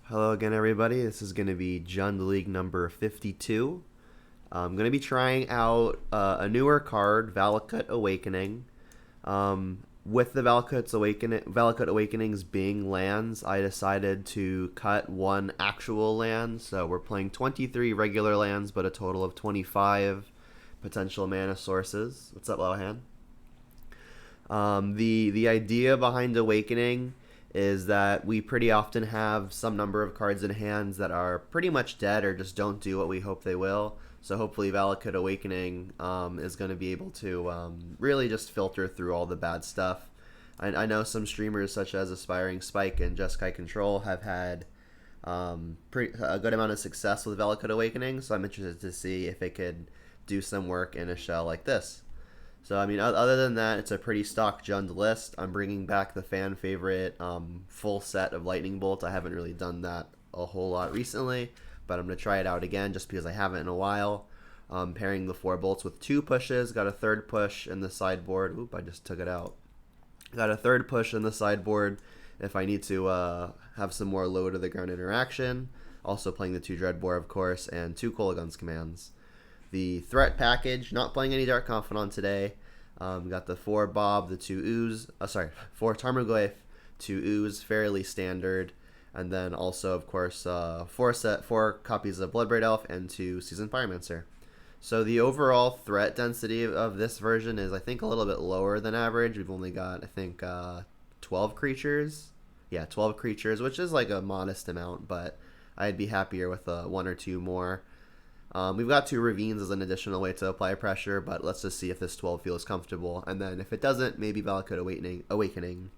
Hello again, everybody. This is going to be Jund League number 52. I'm going to be trying out a newer card, Valakut Awakening. With the Valakut Awakenings being lands, I decided to cut one actual land. So we're playing 23 regular lands, but a total of 25 potential mana sources. What's up, Lohan? The idea behind Awakening is that we pretty often have some number of cards in hands that are pretty much dead or just don't do what we hope they will. So hopefully Valakut Awakening is going to be able to really just filter through all the bad stuff. I know some streamers such as Aspiring Spike and Jeskai Control have had a good amount of success with Valakut Awakening, so I'm interested to see if it could do some work in a shell like this. So, I mean, other than that, it's a pretty stock Jund list. I'm bringing back the fan favorite full set of Lightning Bolt. I haven't really done that a whole lot recently, but I'm going to try it out again just because I haven't in a while. Pairing the 4 bolts with 2 pushes. Got a third push in the sideboard. Oop, I just took it out. Got a third push in the sideboard if I need to have some more low to the ground interaction. Also playing the 2 Dreadbore, of course, and 2 Kolaghan's commands. The threat package, not playing any Dark Confidant today. Got the 4 Bob, the 2 Ooze, 4 Tarmogoyf, 2 Ooze, fairly standard. And then also, of course, 4 copies of Bloodbraid Elf and 2 Seasoned Pyromancer. So the overall threat density of this version is, I think, a little bit lower than average. We've only got, I think, 12 creatures. Yeah, 12 creatures, which is like a modest amount, but I'd be happier with 1 or 2 more. We've got 2 Ravines as an additional way to apply pressure, but let's just see if this 12 feels comfortable. And then if it doesn't, maybe Valakut Awakening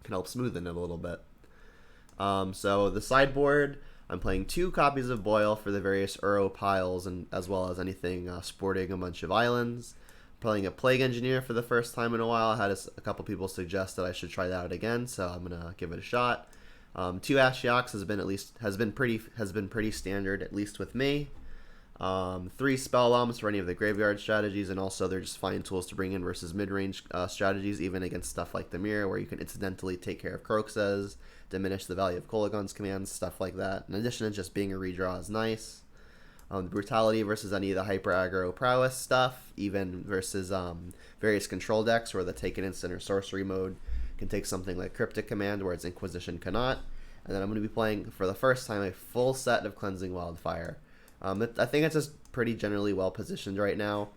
can help smoothen it a little bit. So the sideboard, I'm playing 2 copies of Boil for the various Uro piles, and as well as anything sporting a bunch of islands. Playing a Plague Engineer for the first time in a while. I had a couple people suggest that I should try that out again, so I'm gonna give it a shot. 2 Ashiok has been pretty standard, at least with me. 3 spell bombs for any of the graveyard strategies, and also they're just fine tools to bring in versus mid-range strategies, even against stuff like the Mirror, where you can incidentally take care of Kroxas, diminish the value of Kolaghan's commands, stuff like that. In addition to just being a redraw is nice. The Brutality versus any of the hyper aggro prowess stuff, even versus various control decks where the take an instant or sorcery mode can take something like Cryptic Command, where its Inquisition cannot. And then I'm going to be playing for the first time a full set of Cleansing Wildfire. I think it's just pretty generally well positioned right now.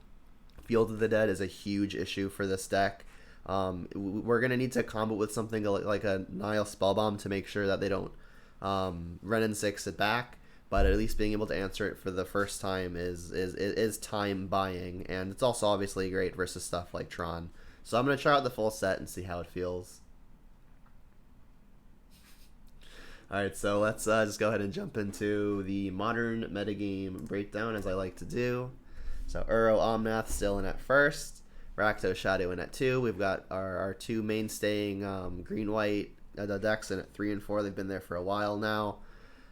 Field of the Dead is a huge issue for this deck. We're going to need to combo with something like a Nile Spellbomb to make sure that they don't run and 6 it back. But at least being able to answer it for the first time is time buying. And it's also obviously great versus stuff like Tron. So I'm going to try out the full set and see how it feels. Alright, so let's just go ahead and jump into the modern metagame breakdown, as I like to do. So Uro Omnath still in at first, Rakdos Shadow in at 2. We've got our 2 mainstaying green-white decks in at 3 and 4. They've been there for a while now.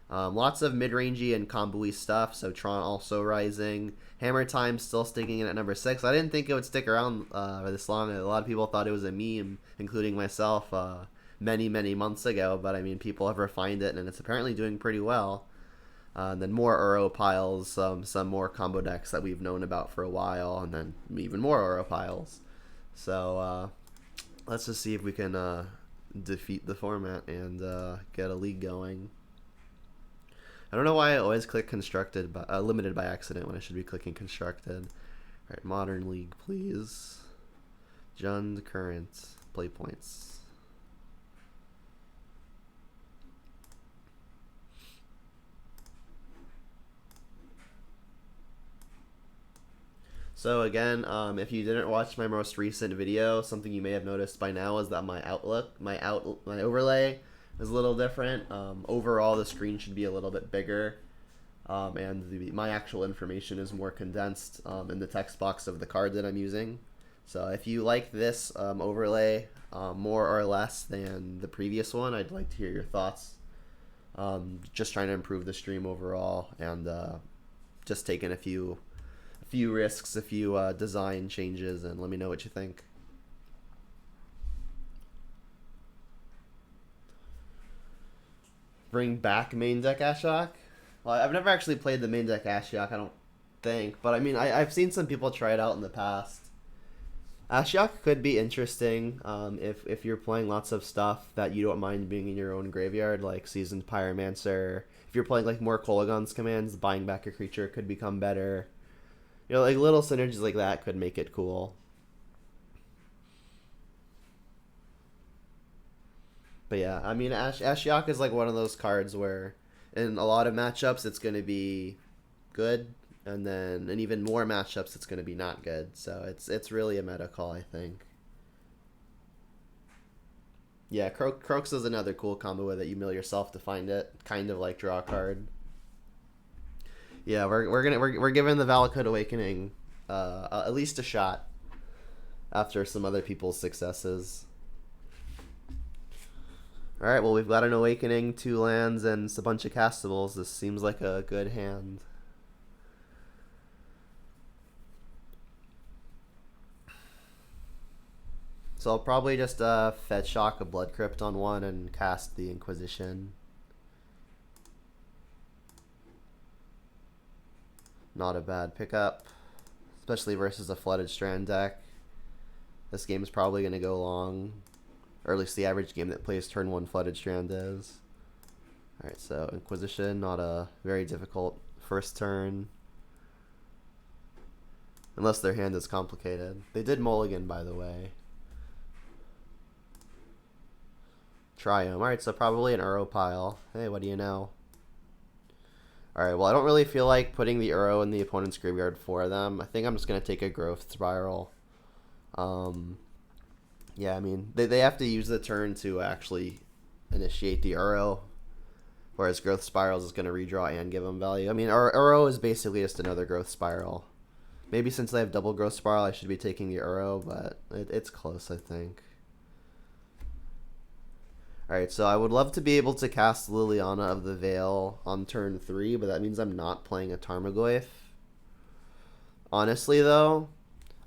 Lots of mid-rangey and combo-y stuff, so Tron also rising. Hammer Time still sticking in at number 6. I didn't think it would stick around this long. A lot of people thought it was a meme, including myself, many months ago, but I mean, people have refined it and it's apparently doing pretty well. Then more Uro piles, some more combo decks that we've known about for a while, and then even more Uro piles. So let's just see if we can defeat the format and get a league going. I don't know why I always click constructed, but limited by accident when I should be clicking constructed. All right, modern league, please. Jund current play points. So again, if you didn't watch my most recent video, something you may have noticed by now is that my overlay is a little different. Overall, the screen should be a little bit bigger, and my actual information is more condensed in the text box of the card that I'm using. So if you like this overlay more or less than the previous one, I'd like to hear your thoughts. Just trying to improve the stream overall, and just taking a few risks, a few design changes, and let me know what you think. Bring back main deck Ashiok? Well, I've never actually played the main deck Ashiok, I don't think. But I mean, I've seen some people try it out in the past. Ashiok could be interesting if you're playing lots of stuff that you don't mind being in your own graveyard, like Seasoned Pyromancer. If you're playing like more Kolaghan's commands, buying back a creature could become better. You know, like little synergies like that could make it cool. But yeah, I mean, Ashiok is like one of those cards where in a lot of matchups it's going to be good, and then in even more matchups it's going to be not good. So it's really a meta call, I think. Yeah, Croaks is another cool combo with it. You mill yourself to find it, kind of like draw a card. Yeah, we're giving the Valakut Awakening at least a shot after some other people's successes. All right, well, we've got an Awakening, 2 lands, and a bunch of castables. This seems like a good hand. So I'll probably just Fetch Shock a Blood Crypt on one and cast the Inquisition. Not a bad pickup, especially versus a Flooded Strand deck. This game is probably going to go long, or at least the average game that plays turn 1 Flooded Strand is. Alright, so Inquisition, not a very difficult first turn. Unless their hand is complicated. They did mulligan, by the way. Triumph. Alright, so probably an Uro pile. Hey, what do you know? Alright, well, I don't really feel like putting the Uro in the opponent's graveyard for them. I think I'm just going to take a Growth Spiral. Yeah, I mean, they have to use the turn to actually initiate the Uro, whereas Growth Spirals is going to redraw and give them value. I mean, Uro is basically just another Growth Spiral. Maybe since they have double Growth Spiral, I should be taking the Uro, but it's close, I think. Alright, so I would love to be able to cast Liliana of the Veil on turn 3, but that means I'm not playing a Tarmogoyf. Honestly, though,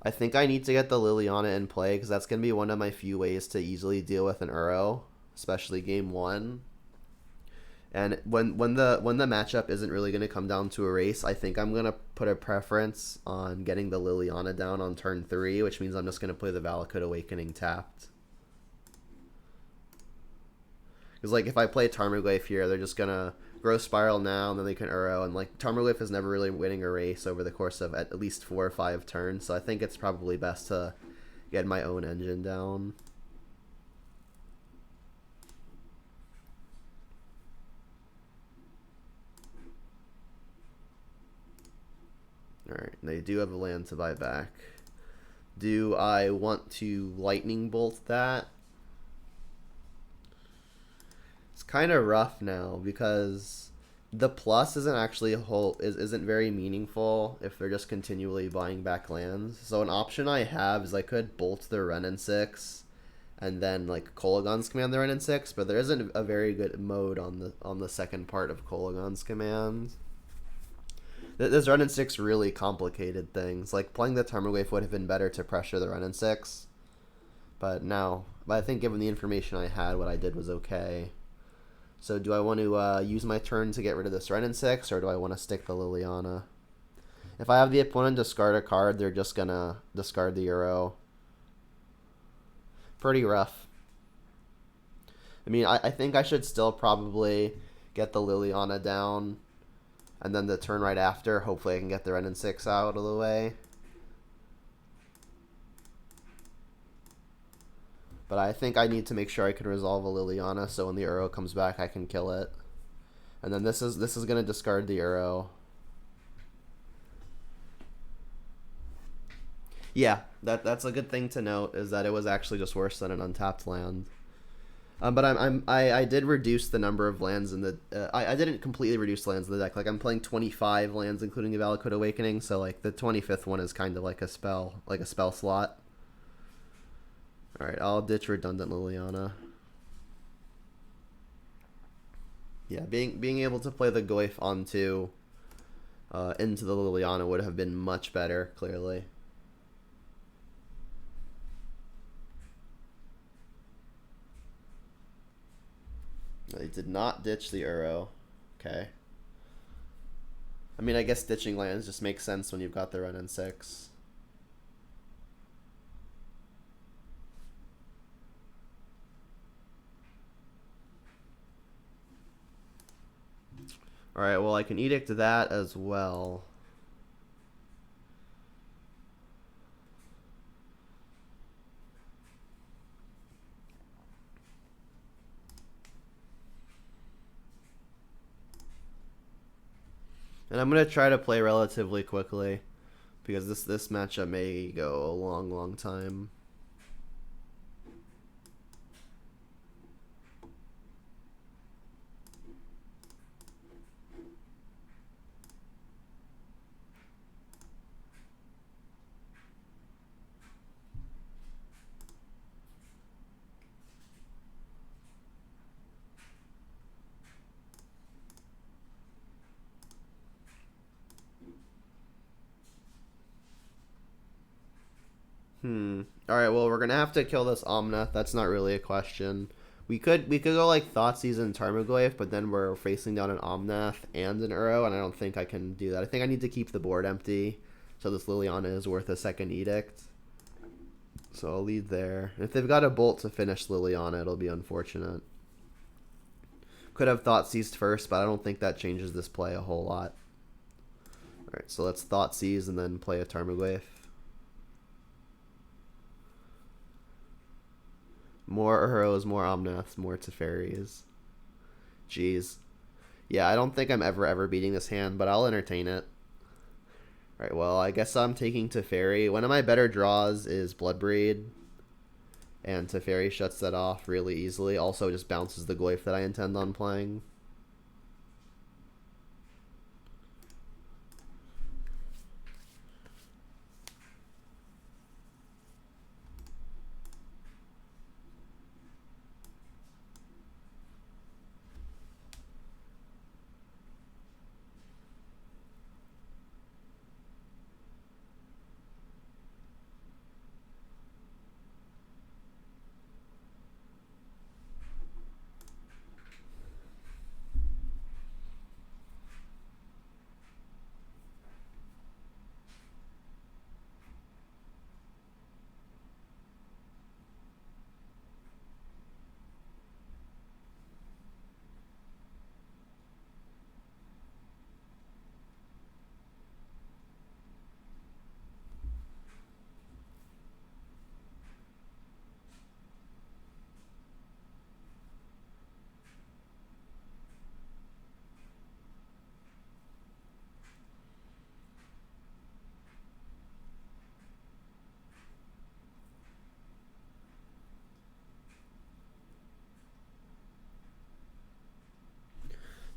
I think I need to get the Liliana in play, because that's going to be one of my few ways to easily deal with an Uro, especially game 1. And when the matchup isn't really going to come down to a race, I think I'm going to put a preference on getting the Liliana down on turn 3, which means I'm just going to play the Valakut Awakening tapped. Because, like, if I play Tarmogoyf here, they're just going to Growth Spiral now, and then they can Uro. And, like, Tarmogoyf is never really winning a race over the course of at least 4 or 5 turns. So I think it's probably best to get my own engine down. Alright, they do have a land to buy back. Do I want to Lightning Bolt that? It's kind of rough now because the plus isn't actually isn't very meaningful if they're just continually buying back lands. So an option I have is I could bolt their Renin 6 and then like Kolaghan's command the Renin 6, but there isn't a very good mode on the second part of Kolaghan's command. This Renin 6 really complicated things. Like playing the Tarmogoyf would have been better to pressure the Renin 6. But I think given the information I had, what I did was okay. So do I want to use my turn to get rid of this Renin 6, or do I want to stick the Liliana? If I have the opponent discard a card, they're just going to discard the Uro. Pretty rough. I mean, I think I should still probably get the Liliana down, and then the turn right after, hopefully I can get the Renin 6 out of the way. But I think I need to make sure I can resolve a Liliana, so when the Uro comes back, I can kill it. And then this is going to discard the Uro. Yeah, that's a good thing to note, is that it was actually just worse than an untapped land. But I did reduce the number of lands in the I didn't completely reduce lands in the deck. Like I'm playing 25 lands, including the Valakut Awakening. So like the 25th one is kind of like a spell slot. All right, I'll ditch redundant Liliana. Yeah, being able to play the Goyf onto into the Liliana would have been much better, clearly. did not ditch the Uro. Okay. I mean, I guess ditching lands just makes sense when you've got the run in 6. Alright, well, I can edict that as well. And I'm going to try to play relatively quickly, because this matchup may go a long time. Alright, well, we're gonna have to kill this Omnath. That's not really a question. We could go like Thoughtseize and Tarmogoyf, but then we're facing down an Omnath and an Uro, and I don't think I can do that. I think I need to keep the board empty, so this Liliana is worth a second edict. So I'll lead there. If they've got a Bolt to finish Liliana, it'll be unfortunate. Could have Thoughtseized first, but I don't think that changes this play a whole lot. Alright, so let's Thoughtseize and then play a Tarmogoyf. More Uros, more Omnaths, more Teferis. Jeez. Yeah, I don't think I'm ever beating this hand, but I'll entertain it. Alright, well, I guess I'm taking Teferi. One of my better draws is Bloodbreed. And Teferi shuts that off really easily. Also just bounces the Goyf that I intend on playing.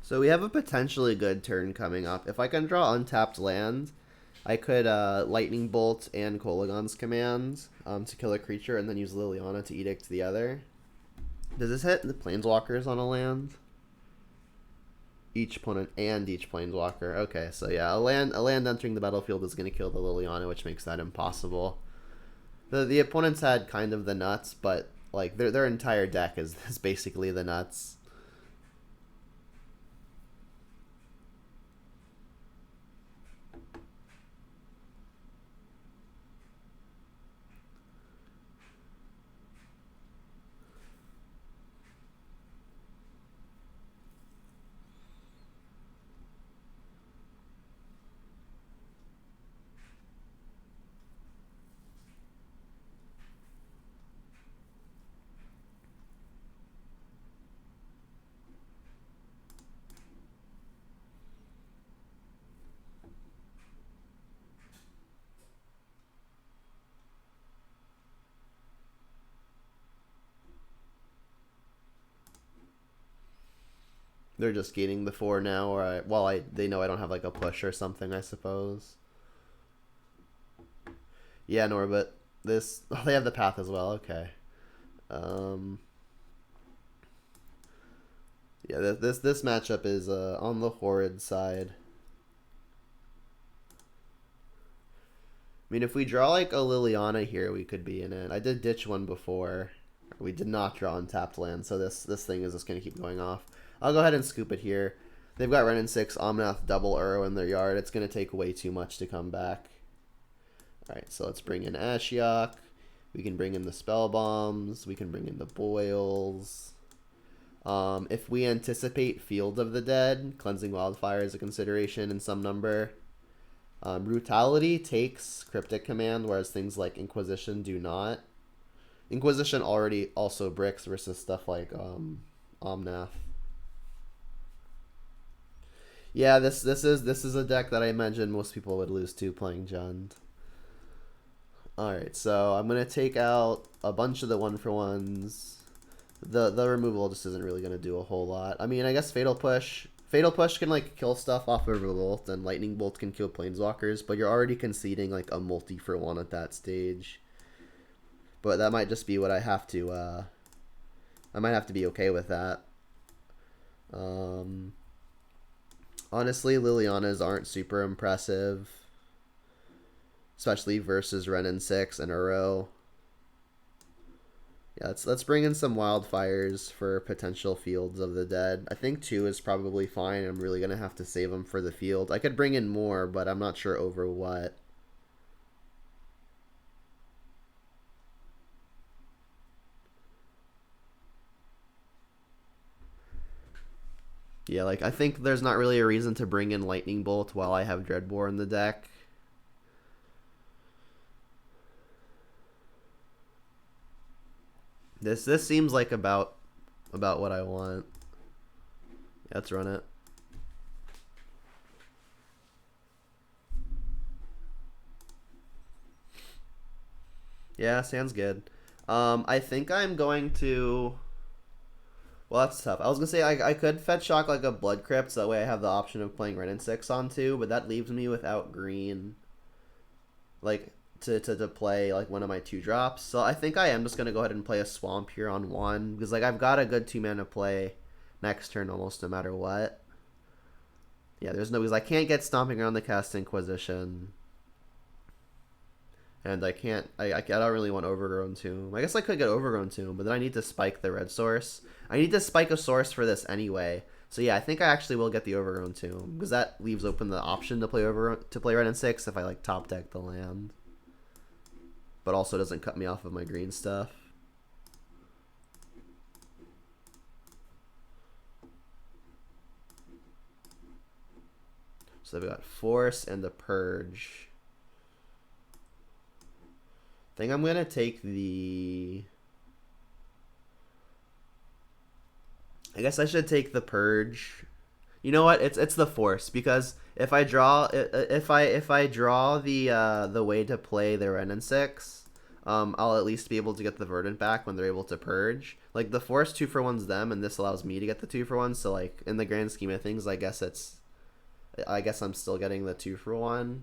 So we have a potentially good turn coming up. If I can draw untapped land, I could Lightning Bolt and Kolaghan's Command to kill a creature and then use Liliana to edict the other. Does this hit the Planeswalkers on a land? Each opponent and each Planeswalker. Okay, so yeah, a land entering the battlefield is going to kill the Liliana, which makes that impossible. The opponents had kind of the nuts, but like their entire deck is basically the nuts. They're just gaining the 4 now, or they know I don't have like a push or something, I suppose. Yeah, Norbit. This they have the path as well. Okay. Yeah, this matchup is on the horrid side. I mean, if we draw like a Liliana here, we could be in it. I did ditch one before. We did not draw untapped land, so this thing is just gonna keep going off. I'll go ahead and scoop it here. They've got Ren and 6 Omnath double Uro in their yard. It's going to take way too much to come back. Alright, so let's bring in Ashiok. We can bring in the Spell Bombs. We can bring in the Boils. If we anticipate Field of the Dead, Cleansing Wildfire is a consideration in some number. Brutality takes Cryptic Command, whereas things like Inquisition do not. Inquisition already also bricks versus stuff like Omnath. Yeah, this is a deck that I imagine most people would lose to playing Jund. Alright, so I'm gonna take out a bunch of the 1-for-1s. The removal just isn't really gonna do a whole lot. I mean, I guess Fatal Push can like kill stuff off of Revolt, and Lightning Bolt can kill Planeswalkers, but you're already conceding like a multi-for-1 at that stage. But that might just be what I have to I might have to be okay with that. Honestly, Lilianas aren't super impressive, especially versus Ren and 6 and Uro. Yeah, let's bring in some Wildfires for potential Fields of the Dead. I think 2 is probably fine. I'm really going to have to save them for the field. I could bring in more, but I'm not sure over what. Yeah, like, I think there's not really a reason to bring in Lightning Bolt while I have Dreadbore in the deck. This seems like about what I want. Yeah, let's run it. Yeah, sounds good. I think I'm going to... Well, that's tough. I was going to say I could fetch shock like a Blood Crypt, so that way I have the option of playing Ren and 6 on 2, but that leaves me without green. Like, to play like one of my 2-drops. So I think I am just going to go ahead and play a Swamp here on 1, because like I've got a good 2-mana play next turn almost no matter what. Yeah, there's no... Because I can't get Stomping Around the Cast Inquisition. And I can't... I don't really want Overgrown Tomb. I guess I could get Overgrown Tomb, but then I need to spike the red source. I need to spike a source for this anyway. So yeah, I think I actually will get the Overgrown Tomb, because that leaves open the option to play Ren and 6 if I like top deck the land. But also doesn't cut me off of my green stuff. So they've got Force and the Purge. I think I'm gonna take the... I guess I should take the Purge. You know what? It's the Force, because if I draw the way to play the Ren and 6, I'll at least be able to get the Verdant back when they're able to Purge. Like the Force 2-for-1's them, and this allows me to get the 2-for-1. So like in the grand scheme of things, I guess I'm still getting the 2-for-1.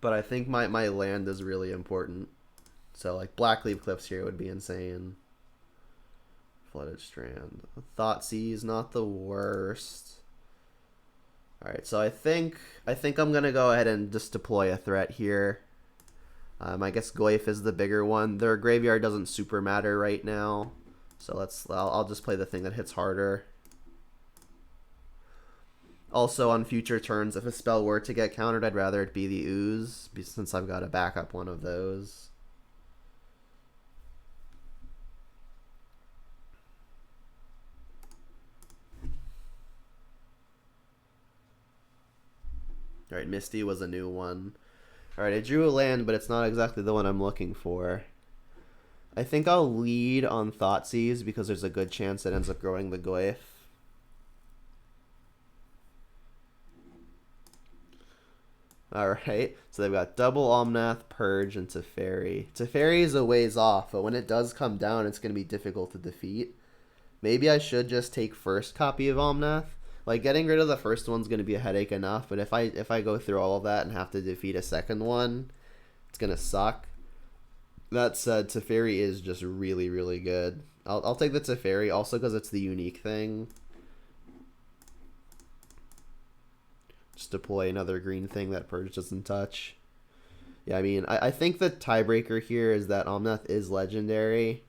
But I think my land is really important. So like Blackleaf Cliffs here would be insane. Flooded Strand. Thoughtseize, not the worst. Alright, so I think I'm gonna go ahead and just deploy a threat here. I guess Goyf is the bigger one. Their graveyard doesn't super matter right now. So I'll just play the thing that hits harder. Also, on future turns, if a spell were to get countered, I'd rather it be the Ooze, since I've got to back up one of those. Alright, Misty was a new one. Alright, I drew a land, but it's not exactly the one I'm looking for. I think I'll lead on Thoughtseize, because there's a good chance it ends up growing the Goyf. Alright, so they've got double Omnath, Purge, and Teferi. Teferi is a ways off, but when it does come down, it's going to be difficult to defeat. Maybe I should just take first copy of Omnath. Like, getting rid of the first one's going to be a headache enough, but if I go through all of that and have to defeat a second one, it's going to suck. That said, Teferi is just really, really good. I'll take the Teferi, also because it's the unique thing. Just deploy another green thing that Purge doesn't touch. Yeah, I mean, I think the tiebreaker here is that Omnath is legendary.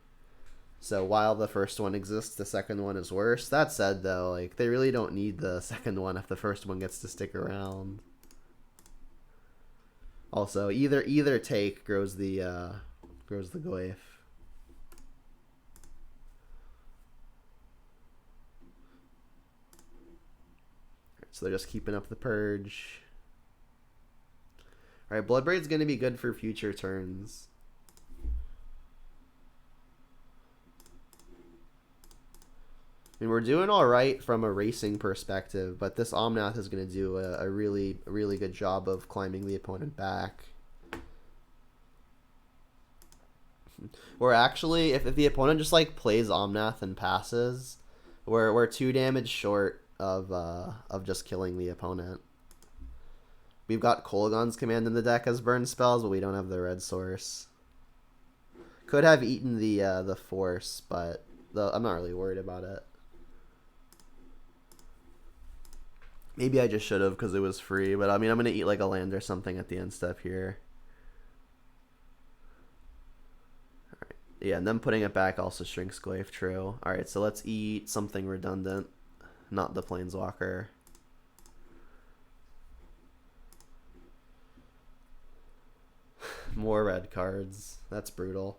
So while the first one exists, the second one is worse. That said, though, like they really don't need the second one if the first one gets to stick around. Also, either take grows the Goyf. So they're just keeping up the purge. Alright, Bloodbraid's going to be good for future turns. I mean, we're doing alright from a racing perspective, but this Omnath is going to do a really good job of climbing the opponent back. Or actually, if the opponent just like plays Omnath and passes, we're 2 damage short of just killing the opponent. We've got Kolaghan's Command in the deck as burn spells, but we don't have the red source. Could have eaten the force, but I'm not really worried about it. Maybe I just should have because it was free, but I mean I'm gonna eat like a land or something at the end step here. Alright. Yeah, and then putting it back also shrinks Goyf, true. Alright, so let's eat something redundant. Not the Planeswalker. More red cards. That's brutal.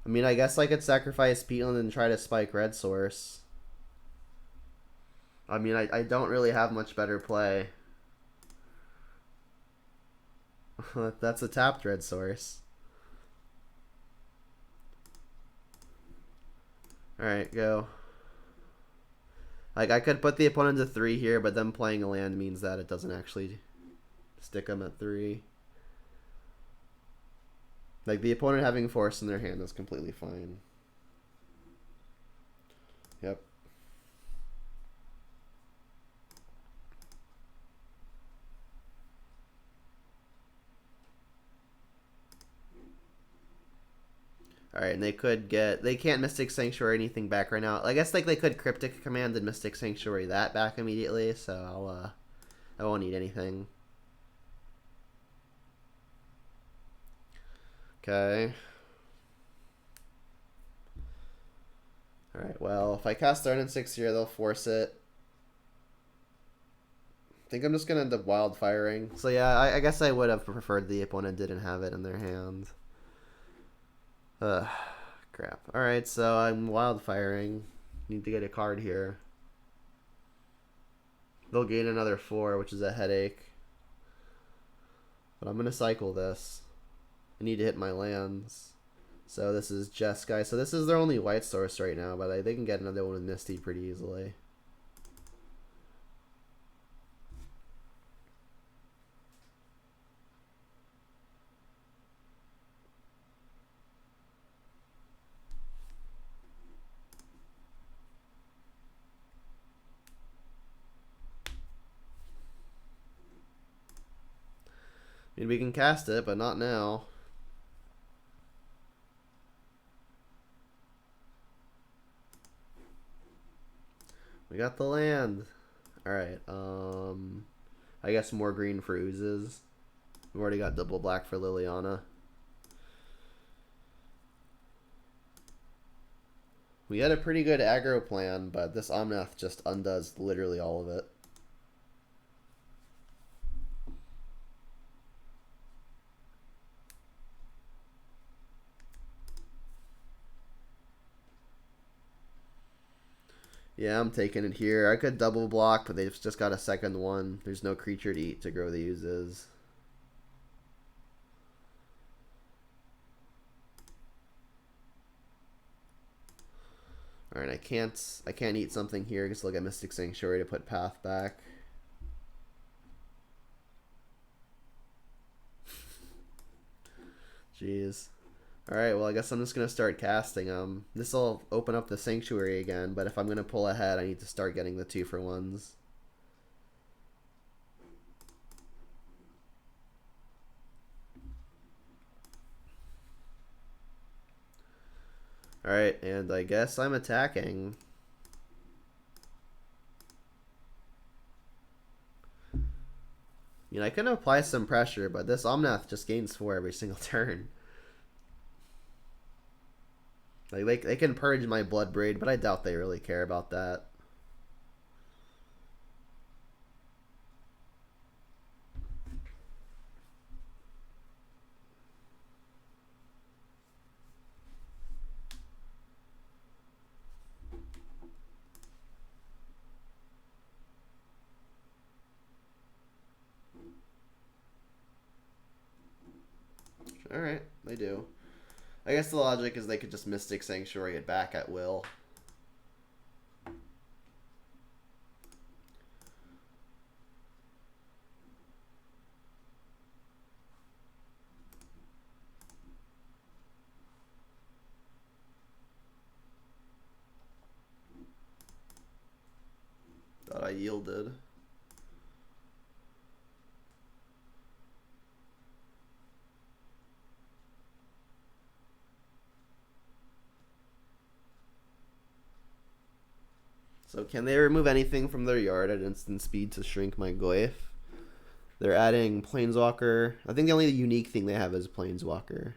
I mean, I guess I could sacrifice Peatland and try to spike red source. I mean, I don't really have much better play. That's a tapped red source. Alright, go. Like, I could put the opponent to 3 here, but them playing a land means that it doesn't actually stick them at 3. Like, the opponent having force in their hand is completely fine. Yep. Alright, and they can't Mystic Sanctuary anything back right now. I guess like they could Cryptic Command and Mystic Sanctuary that back immediately, so I won't need anything. Okay. Alright, well, if I cast Thorn and 6 here, they'll force it. I think I'm just gonna end up wildfiring. So yeah, I guess I would have preferred the opponent didn't have it in their hand. Ugh, crap. Alright, so I'm wildfiring. Need to get a card here. They'll gain another 4, which is a headache. But I'm going to cycle this. I need to hit my lands. So this is Jeskai. So this is their only white source right now, but they can get another one with Misty pretty easily. I mean, we can cast it, but not now. We got the land. Alright, I guess more green for oozes. We've already got double black for Liliana. We had a pretty good aggro plan, but this Omnath just undoes literally all of it. Yeah, I'm taking it here. I could double block, but they've just got a second one. There's no creature to eat to grow the oozes. Alright, I can't eat something here because they'll get Mystic Sanctuary to put Path back. Jeez. Alright, well I guess I'm just going to start casting them. This will open up the Sanctuary again, but if I'm going to pull ahead, I need to start getting the 2-for-1s. Alright, and I guess I'm attacking. You know, I can apply some pressure, but this Omnath just gains 4 every single turn. Like they can purge my blood braid, but I doubt they really care about that. Alright, they do. I guess the logic is they could just Mystic Sanctuary it back at will. Thought I yielded. So can they remove anything from their yard at instant speed to shrink my Goyf? They're adding Planeswalker. I think the only unique thing they have is Planeswalker.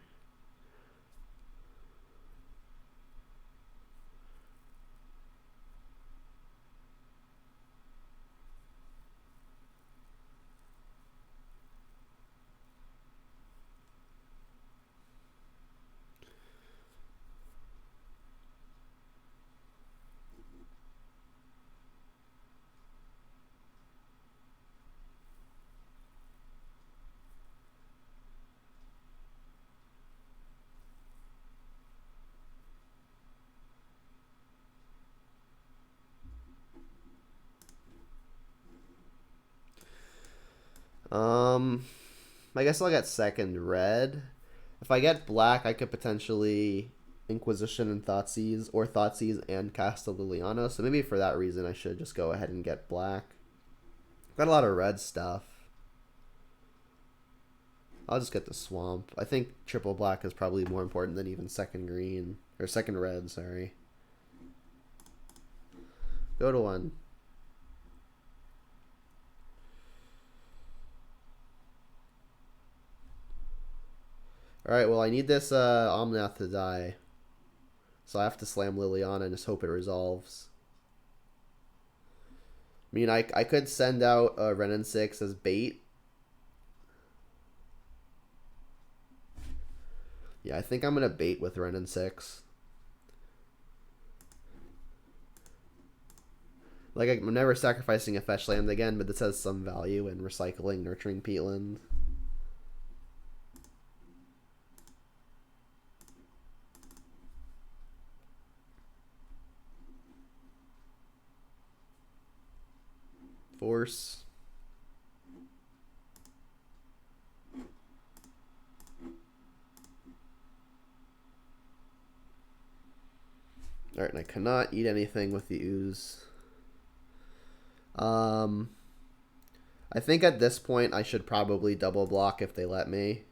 I guess I'll get second red. If I get black, I could potentially Inquisition and Thoughtseize, or Thoughtseize and cast a Liliana. So maybe for that reason, I should just go ahead and get black. Got a lot of red stuff. I'll just get the Swamp. I think triple black is probably more important than even second green. Or second red, sorry. Go to one. Alright, well I need this Omnath to die. So I have to slam Liliana and just hope it resolves. I mean, I could send out a Renin 6 as bait. Yeah, I think I'm going to bait with Renin 6. Like, I'm never sacrificing a fetch land again, but this has some value in recycling Nurturing Peatland. Force. Alright, and I cannot eat anything with the ooze. I think at this point I should probably double block if they let me.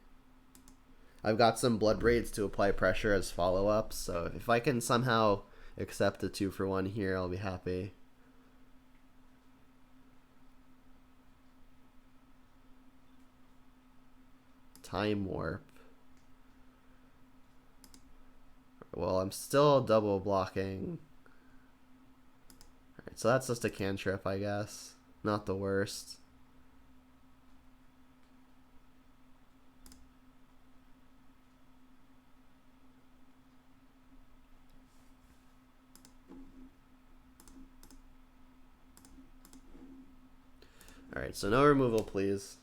I've got some blood braids to apply pressure as follow-ups, so if I can somehow accept a 2-for-1 here, I'll be happy. Time Warp. Well, I'm still double blocking. Alright, so that's just a cantrip, I guess. Not the worst. Alright, so no removal, please.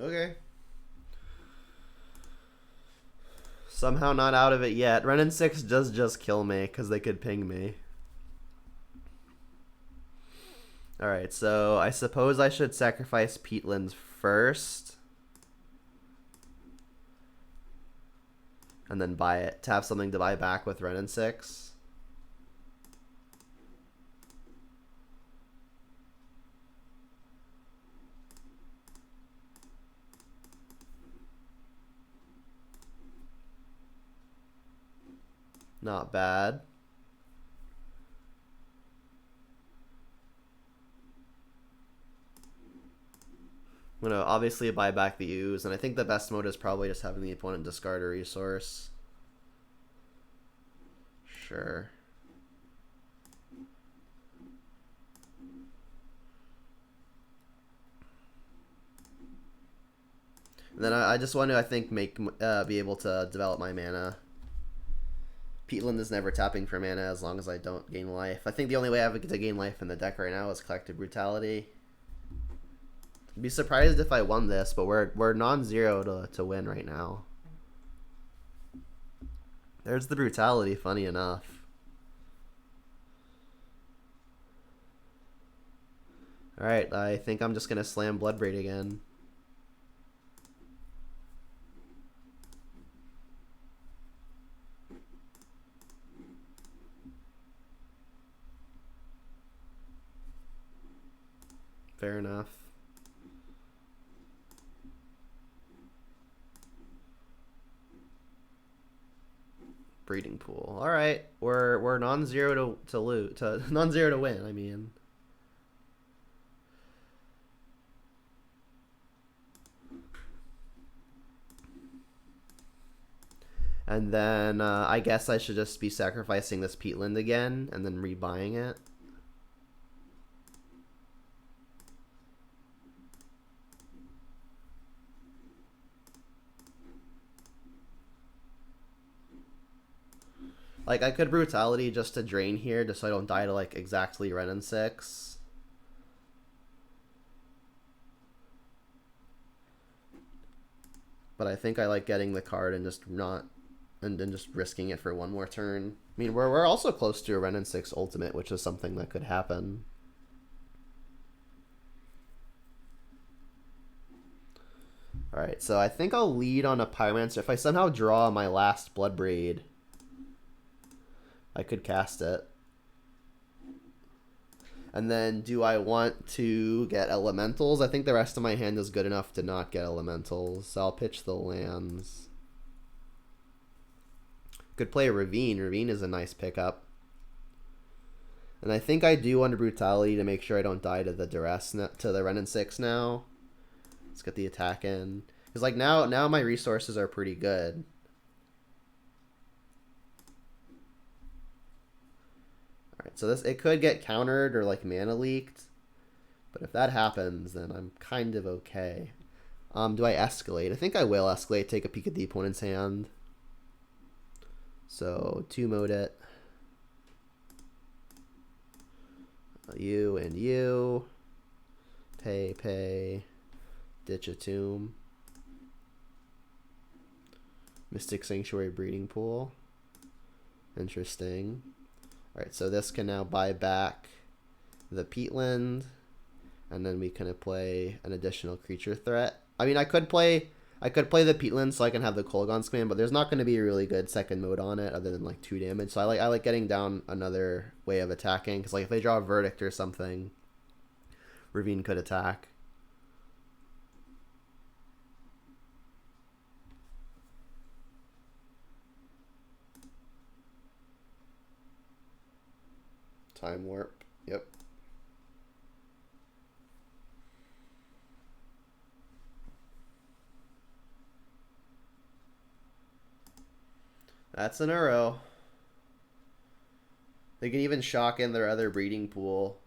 Okay. Somehow not out of it yet. Renin 6 does just kill me, because they could ping me. Alright, so I suppose I should sacrifice Peatlands first. And then buy it. To have something to buy back with Renin 6. Not bad. I'm gonna obviously buy back the ooze, and I think the best mode is probably just having the opponent discard a resource. Sure. And then I just want to, I think, be able to develop my mana. Peatland is never tapping for mana as long as I don't gain life. I think the only way I have to gain life in the deck right now is Collective Brutality. I'd be surprised if I won this, but we're non-zero to win right now. There's the Brutality, funny enough. Alright, I think I'm just going to slam Bloodbraid again. Fair enough. Breeding pool. All right, we're non-zero to lose, to non-zero to win. I mean, and then I guess I should just be sacrificing this Peatland again and then rebuying it. Like, I could Brutality just to drain here, just so I don't die to, like, exactly Ren and 6. But I think I like getting the card and just not, and then just risking it for one more turn. I mean, we're also close to a Ren and 6 ultimate, which is something that could happen. Alright, so I think I'll lead on a Pyromancer. If I somehow draw my last Bloodbraid, I could cast it. And then do I want to get elementals? I think the rest of my hand is good enough to not get elementals. So I'll pitch the lands. Could play Ravine. Ravine is a nice pickup. And I think I do want Brutality to make sure I don't die to the Duress, to the Ren and 6 now. Let's get the attack in. Because like now my resources are pretty good. Alright, so it could get countered or like mana leaked. But if that happens, then I'm kind of okay. Do I escalate? I think I will escalate, take a peek at the opponent's hand. So 2-mode it. You and you. Pay. Ditch a tomb. Mystic Sanctuary Breeding Pool. Interesting. Alright, so this can now buy back the Peatland, and then we can play an additional creature threat. I mean, I could play the Peatland so I can have the Kolaghan's Command, but there's not going to be a really good second mode on it other than like 2 damage. So I like getting down another way of attacking, because like if they draw a Verdict or something, Ravine could attack. Time Warp. Yep. That's an Uro. They can even shock in their other breeding pool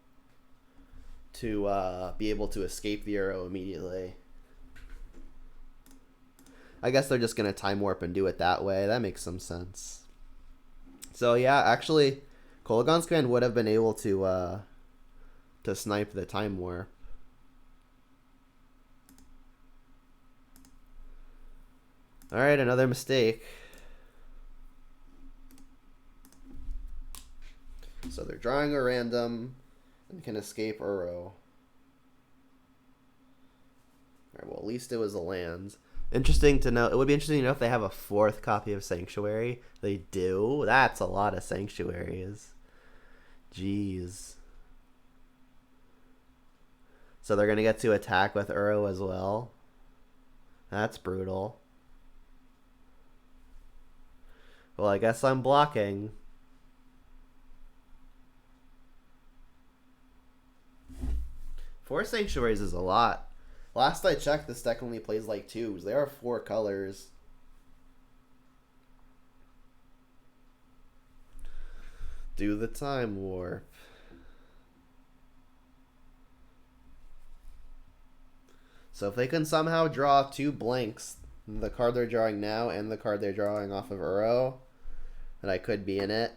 to be able to escape the Uro immediately. I guess they're just going to Time Warp and do it that way. That makes some sense. So yeah, actually, Kolaghan's Command would have been able to snipe the Time Warp. Alright, another mistake. So they're drawing a random and can escape Uro. Alright, well, at least it was a land. Interesting to know. It would be interesting to know if they have a 4th copy of Sanctuary. They do. That's a lot of Sanctuaries. Jeez. So they're going to get to attack with Uro as well. That's brutal. Well, I guess I'm blocking. Four Sanctuaries is a lot. Last I checked, this deck only plays like 2s. There are 4 colors. Do the time warp. So if they can somehow draw 2 blanks, the card they're drawing now and the card they're drawing off of Uro, then I could be in it.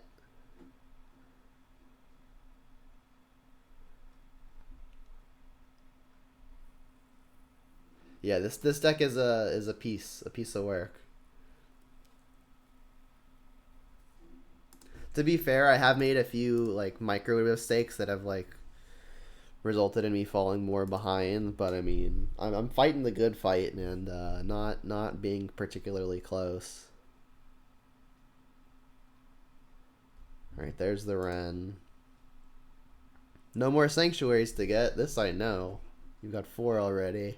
Yeah, this deck is a piece of work. To be fair, I have made a few like micro mistakes that have like resulted in me falling more behind, but I mean, I'm fighting the good fight and not being particularly close. All right, there's the Ren. No more sanctuaries to get. This I know. You've got 4 already.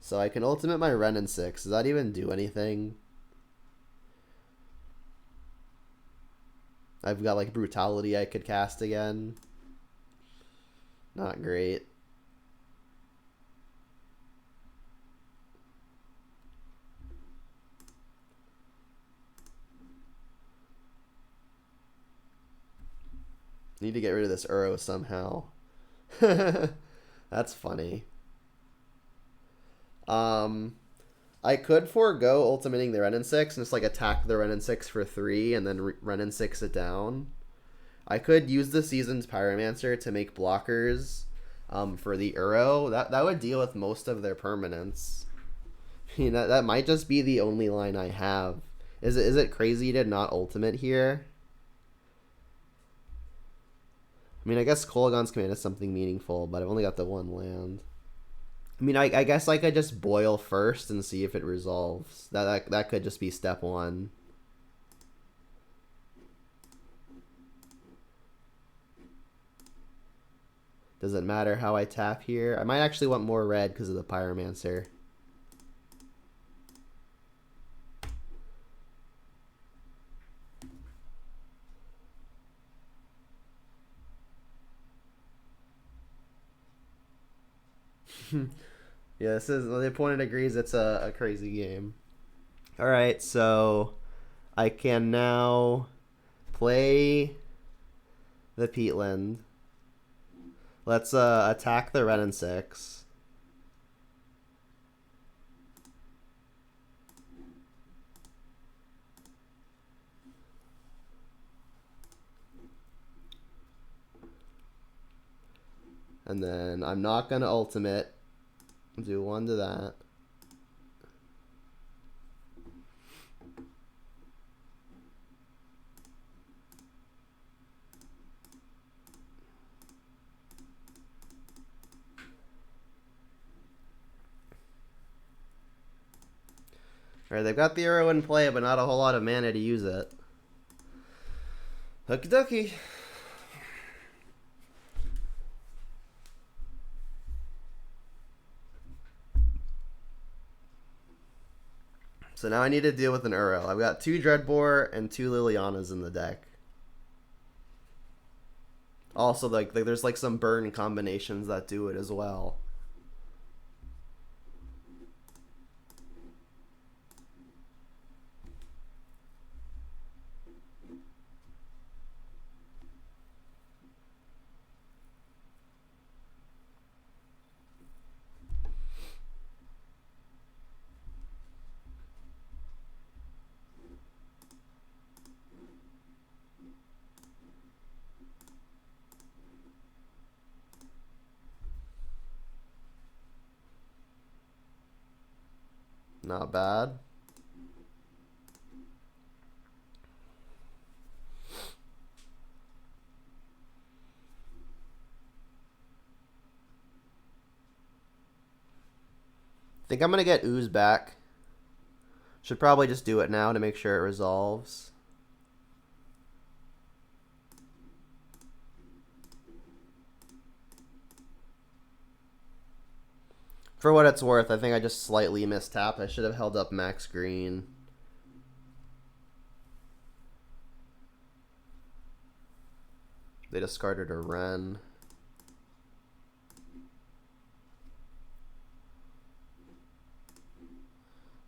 So I can ultimate my Ren in 6. Does that even do anything? I've got like Brutality I could cast again. Not great. Need to get rid of this Uro somehow. That's funny. I could forego ultimating the Ren 6 and just like attack the Ren 6 for 3 and then Ren 6 it down. I could use the Seasoned Pyromancer to make blockers for the Uro. That would deal with most of their permanents. I mean, that might just be the only line I have. Is it crazy to not ultimate here? I mean, I guess Kolaghan's Command is something meaningful, but I've only got the 1 land. I mean, I guess I could just boil first and see if it resolves. That could just be step 1. Does it matter how I tap here? I might actually want more red because of the Pyromancer. Yeah, the opponent agrees it's a crazy game. Alright, so I can now play the Peatland. Let's attack the Ren 6. And then I'm not going to ultimate. Do 1 to that. Alright, they've got the Uro in play, but not a whole lot of mana to use it. Okie dokie. So now I need to deal with an Uro. I've got 2 Dreadbore and 2 Lilianas in the deck. Also, like there's like some burn combinations that do it as well. Not bad. Think I'm gonna get Ooze back. Should probably just do it now to make sure it resolves. For what it's worth, I think I just slightly mistapped. I should have held up max green. They discarded a Wren.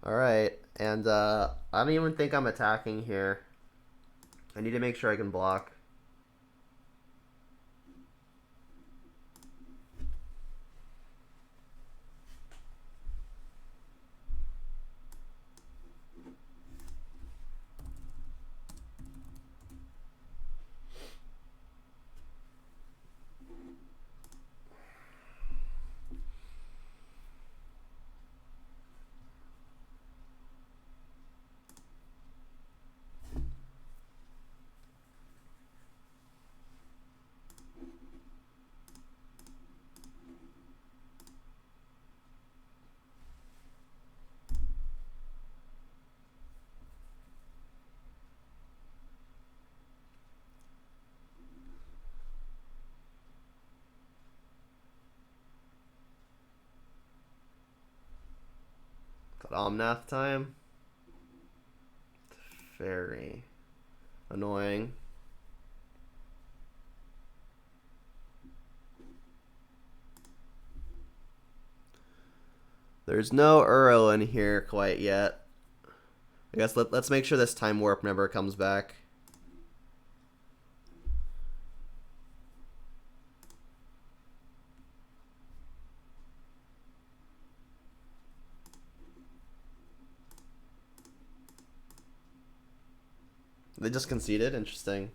Alright, and I don't even think I'm attacking here. I need to make sure I can block. Omnath time. Very annoying. There's no Uro in here quite yet. I guess let's make sure this time warp never comes back. They just conceded? Interesting.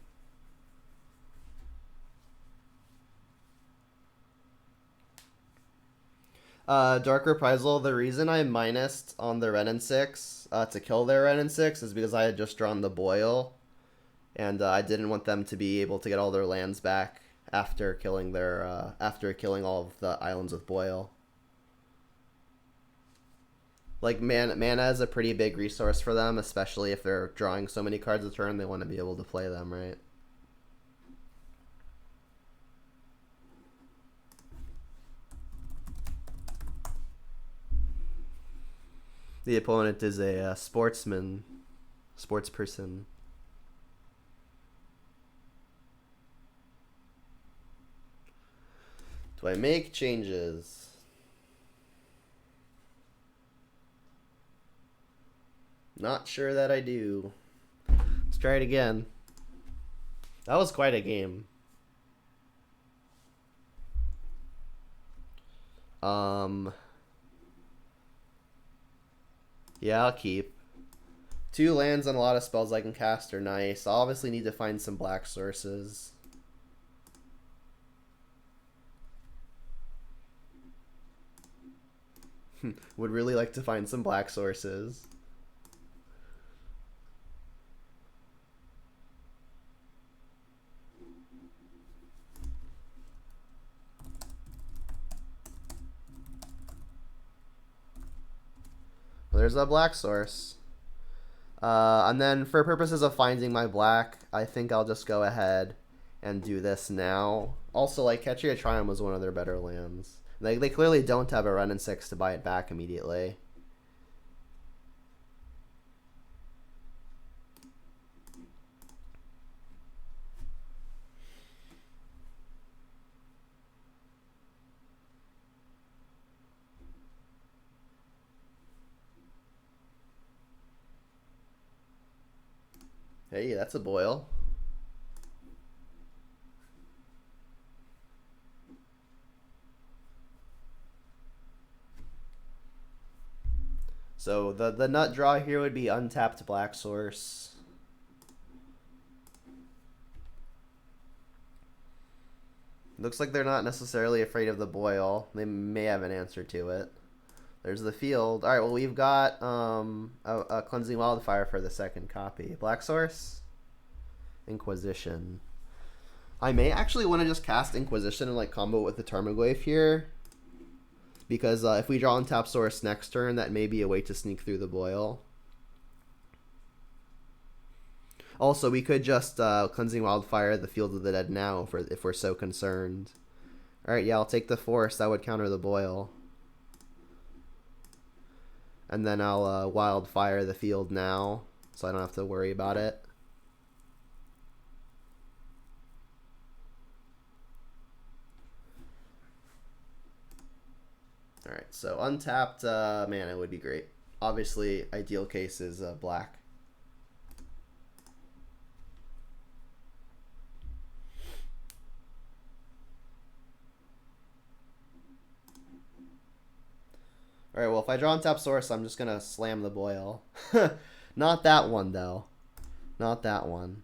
Dark Reprisal, the reason I minused on the Ren and 6 to kill their Ren and 6 is because I had just drawn the Boil. And I didn't want them to be able to get all their lands back after killing their after killing all of the islands with Boil. Like, mana is a pretty big resource for them, especially if they're drawing so many cards a turn, they want to be able to play them, right? The opponent is a sportsperson. Do I make changes? Not sure that I do. Let's try it again. That was quite a game. Yeah, I'll keep. 2 lands and a lot of spells I can cast are nice. I'll obviously need to find some black sources. Would really like to find some black sources. There's a black source. And then for purposes of finding my black, I think I'll just go ahead and do this now. Also, like, Ketria Triumph was one of their better lands. They clearly don't have a Ren and 6 to buy it back immediately. Hey, that's a Boil. So the nut draw here would be untapped black source. Looks like they're not necessarily afraid of the Boil. They may have an answer to it. There's the field. All right, well, we've got a Cleansing Wildfire for the second copy. Black source? Inquisition. I may actually want to just cast Inquisition and like combo with the Tarmogoyf here. Because if we draw on tap source next turn, that may be a way to sneak through the Boil. Also, we could just Cleansing Wildfire the Field of the Dead now if we're so concerned. Alright, yeah, I'll take the Force. That would counter the Boil. And then I'll Wildfire the field now, so I don't have to worry about it. Alright, so untapped mana would be great. Obviously, ideal case is black. Alright, well, if I draw untap source, I'm just going to slam the boil. Not that one, though. Not that one.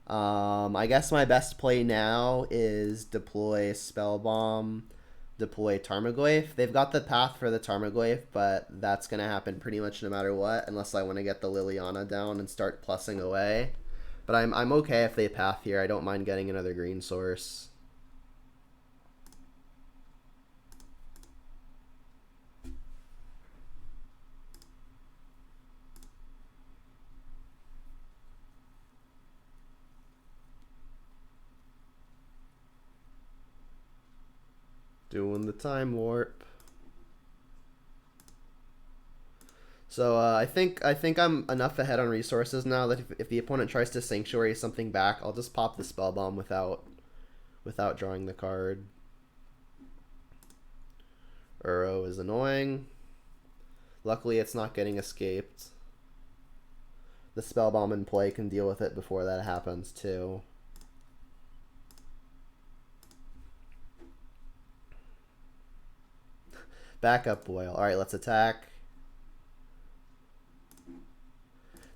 I guess my best play now is deploy Spellbomb, deploy Tarmogoyf. They've got the path for the Tarmogoyf, but that's going to happen pretty much no matter what, unless I want to get the Liliana down and start plussing away. But I'm okay if they path here. I don't mind getting another green source. Doing the time warp. So I think I'm enough ahead on resources now that if the opponent tries to sanctuary something back, I'll just pop the spell bomb without drawing the card. Uro is annoying. Luckily, it's not getting escaped. The spell bomb in play can deal with it before that happens too. Backup boil. Alright, let's attack.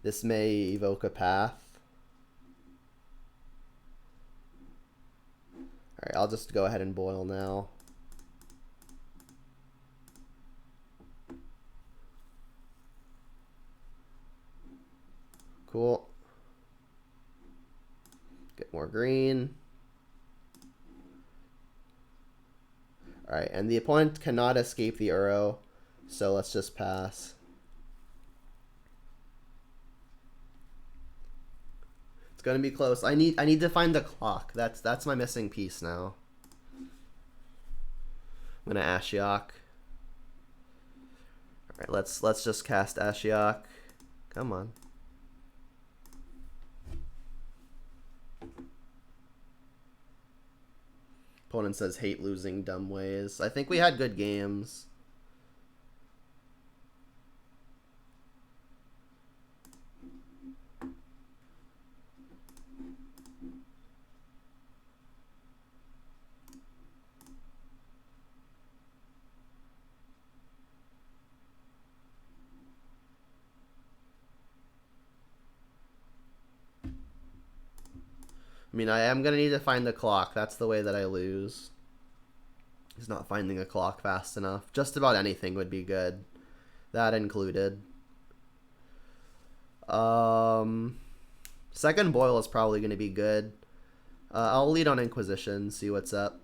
This may evoke a path. Alright, I'll just go ahead and boil now. Cool. Get more green. Alright, and the opponent cannot escape the Uro, so let's just pass. It's gonna be close. I need to find the clock. That's my missing piece now. I'm gonna Ashiok. Alright, let's just cast Ashiok. Come on. Opponent says hate losing dumb ways. I think we had good games. I mean, I am going to need to find the clock. That's the way that I lose. Is not finding a clock fast enough. Just about anything would be good. That included. Second boil is probably going to be good. I'll lead on Inquisition, see what's up.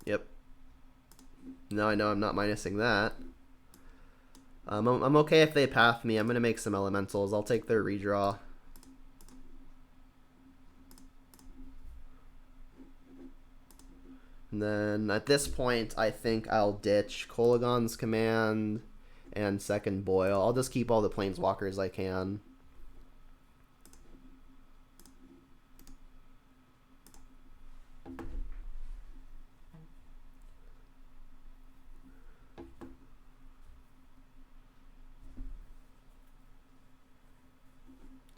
Yep. Now I know I'm not minusing that. I'm okay if they path me. I'm going to make some elementals. I'll take their redraw. And then at this point, I think I'll ditch Kolagon's command and second boil. I'll just keep all the planeswalkers I can.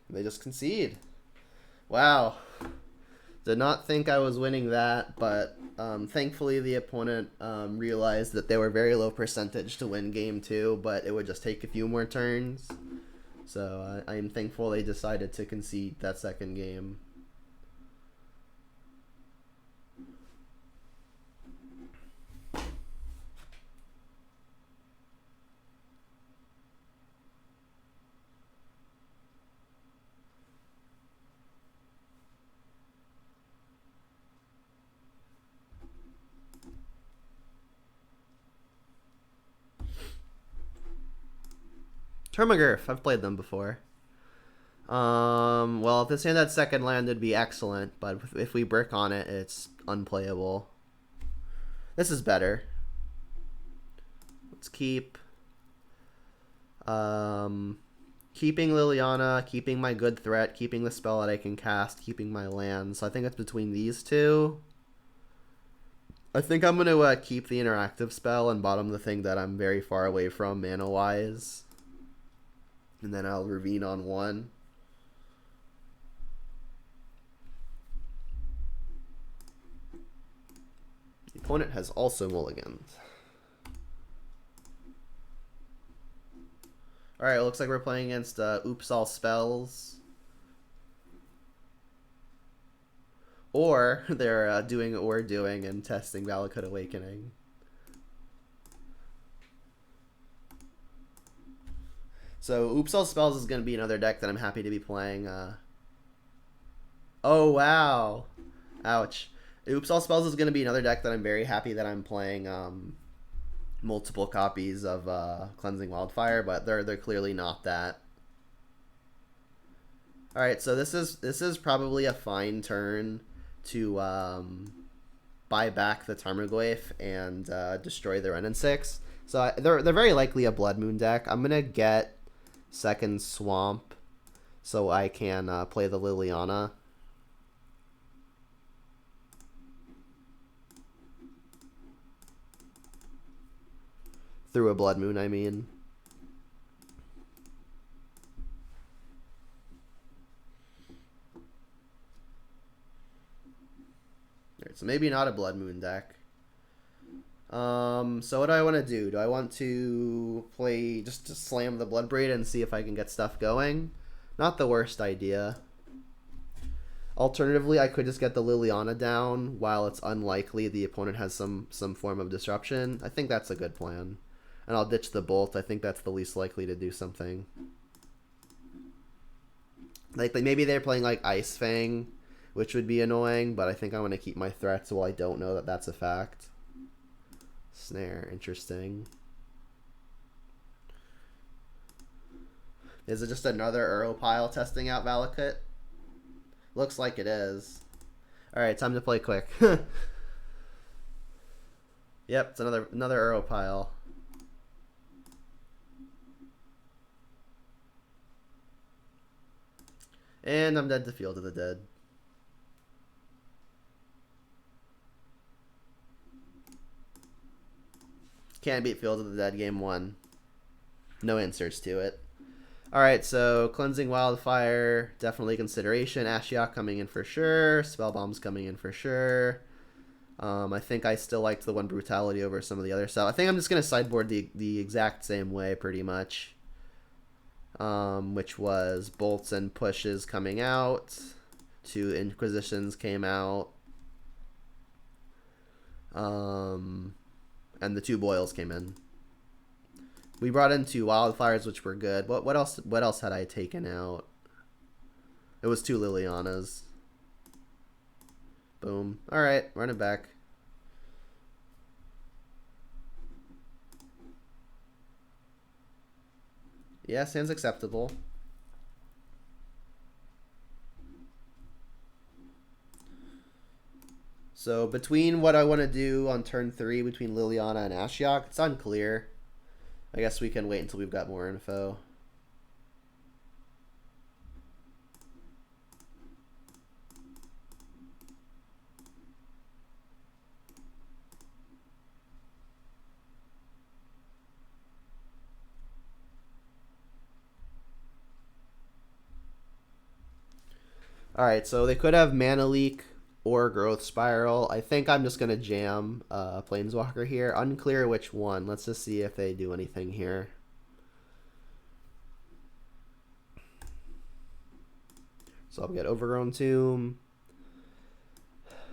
They just concede. Wow. Did not think I was winning that, but thankfully the opponent realized that they were very low percentage to win game 2, but it would just take a few more turns. So I am thankful they decided to concede that second game. Termagurf, I've played them before. Well, if this hand had second land, it'd be excellent, but if we brick on it, it's unplayable. This is better. Let's keep. keeping Liliana, keeping my good threat, keeping the spell that I can cast, keeping my land. So I think it's between these two. I think I'm going to keep the interactive spell and bottom the thing that I'm very far away from mana-wise. And then I'll Ravine on one. The opponent has also mulliganed. Alright, it looks like we're playing against Oops All Spells. Or they're doing what we're doing and testing Valakut Awakening. So Oops All Spells is going to be another deck that I'm happy to be playing. Oh, wow. Ouch. Oops All Spells is going to be another deck that I'm very happy that I'm playing multiple copies of Cleansing Wildfire, but they're clearly not that. Alright, so this is probably a fine turn to buy back the Tarmogoyf and destroy the Ren and 6. So they're very likely a Blood Moon deck. I'm gonna get second Swamp so I can play the Liliana. Through a Blood Moon, I mean. Alright, so maybe not a Blood Moon deck. So what do I want to do? Do I want to play just to slam the Bloodbraid and see if I can get stuff going? Not the worst idea. Alternatively, I could just get the Liliana down while it's unlikely the opponent has some form of disruption. I think that's a good plan. And I'll ditch the Bolt. I think that's the least likely to do something. Like maybe they're playing like Ice Fang, which would be annoying, but I think I want to keep my threats while I don't know that that's a fact. Snare, interesting. Is it just another Uro pile testing out Valakut? Looks like it is. Alright, time to play quick. Yep, it's another Uro pile. And I'm dead to Field of the Dead. Can't beat Field of the Dead game 1. No answers to it. Alright, so Cleansing Wildfire, definitely consideration. Ashiok coming in for sure. Spellbomb's coming in for sure. I think I still liked the one Brutality over some of the other stuff. I think I'm just going to sideboard the exact same way, pretty much. Which was Bolts and Pushes coming out. 2 Inquisitions came out. And the 2 Boils came in. We brought in 2 Wildfires, which were good. What else had I taken out? It was 2 Lilianas. Boom. Alright, run it back. Yeah, sounds acceptable. So between what I want to do on turn 3 between Liliana and Ashiok, it's unclear. I guess we can wait until we've got more info. Alright, so they could have Mana Leak or Growth Spiral. I think I'm just going to jam Planeswalker here. Unclear which one. Let's just see if they do anything here. So I'll get Overgrown Tomb.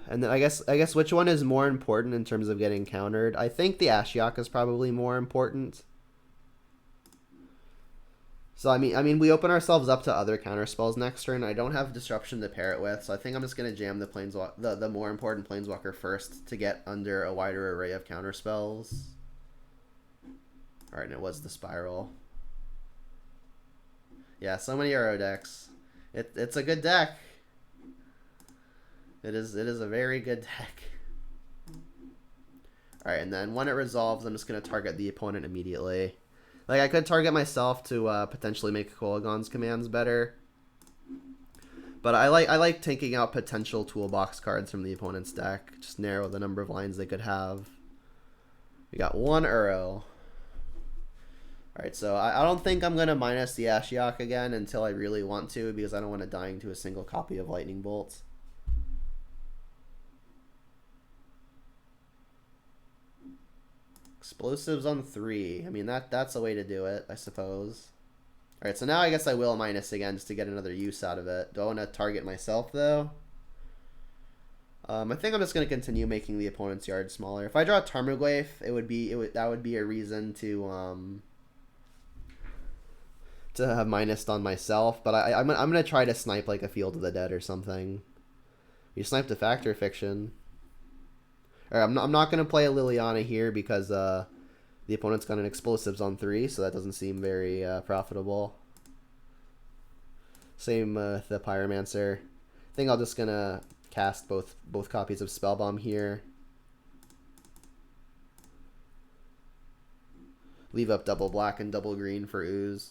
And then I guess which one is more important in terms of getting countered? I think the Ashiok is probably more important. So I mean, we open ourselves up to other counter spells next turn. I don't have Disruption to pair it with, so I think I'm just gonna jam the more important Planeswalker first to get under a wider array of counter spells. All right, and it was the Spiral. Yeah, so many Uro decks. It's a good deck. It is a very good deck. All right, and then when it resolves, I'm just gonna target the opponent immediately. Like, I could target myself to potentially make Kolaghan's commands better. But I like taking out potential toolbox cards from the opponent's deck. Just narrow the number of lines they could have. We got 1 Uro. Alright, so I don't think I'm going to minus the Ashiok again until I really want to, because I don't want to dying to a single copy of Lightning Bolts. Explosives on 3. I mean, that's a way to do it, I suppose. Alright, so now I guess I will minus again just to get another use out of it. Do I want to target myself, though? I think I'm just going to continue making the opponent's yard smaller. If I draw a Tarmogoyf, that would be a reason to have minused on myself. But I'm going to try to snipe like a Field of the Dead or something. You sniped a Factor Fiction. Alright, I'm not going to play a Liliana here because the opponent's got an Explosives on 3, so that doesn't seem very profitable. Same with the Pyromancer. I think I'm just going to cast both copies of Spellbomb here. Leave up double black and double green for Ooze.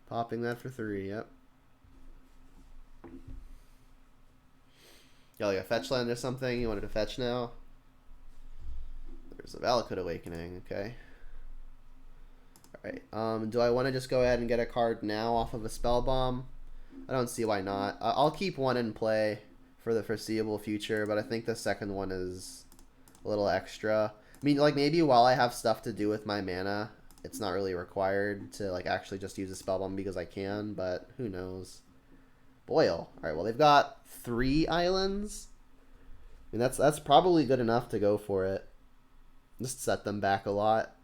Popping that for 3, yep. Yeah, like a fetch land or something? You wanted to fetch now? There's a Valakut Awakening, okay. Alright, do I want to just go ahead and get a card now off of a Spell Bomb? I don't see why not. I'll keep one in play for the foreseeable future, but I think the second one is a little extra. I mean, like, maybe while I have stuff to do with my mana, it's not really required to, like, actually just use a Spell Bomb because I can, but who knows. Boil. Alright, well, they've got 3 islands. I mean, that's probably good enough to go for it. Just set them back a lot.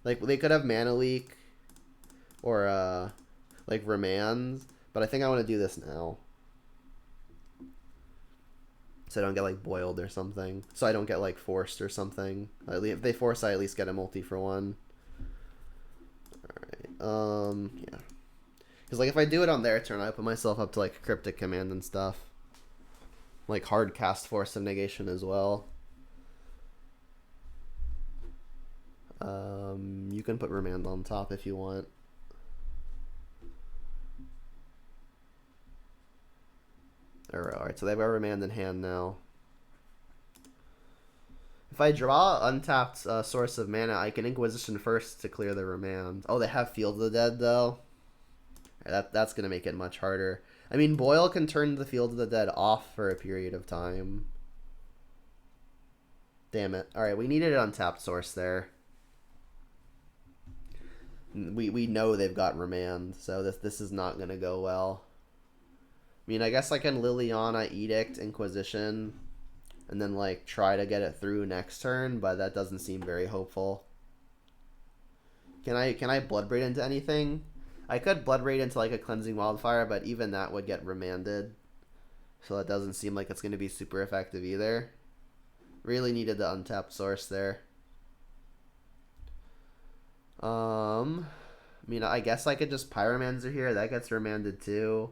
Like, they could have Mana Leak or, like, Remand, but I think I want to do this now. So I don't get, like, boiled or something. So I don't get, like, forced or something. If they force, I at least get a multi for 1. Alright, yeah. Because, like, if I do it on their turn, I put myself up to, like, Cryptic Command and stuff. Like, hard cast Force of Negation as well. You can put Remand on top if you want. Alright, so they have a Remand in hand now. If I draw untapped source of mana, I can Inquisition first to clear the Remand. Oh, they have Field of the Dead, though. That's going to make it much harder. I mean, Boil can turn the Field of the Dead off for a period of time. Damn it. Alright, we needed an untapped source there. We know they've got Remand, so this is not going to go well. I mean, I guess I can Liliana, Edict, Inquisition, and then, like, try to get it through next turn, but that doesn't seem very hopeful. Can I Bloodbraid into anything? I could Bloodbraid into, like, a Cleansing Wildfire, but even that would get remanded. So that doesn't seem like it's going to be super effective either. Really needed the untapped source there. I mean, I guess I could just Pyromancer here. That gets remanded too.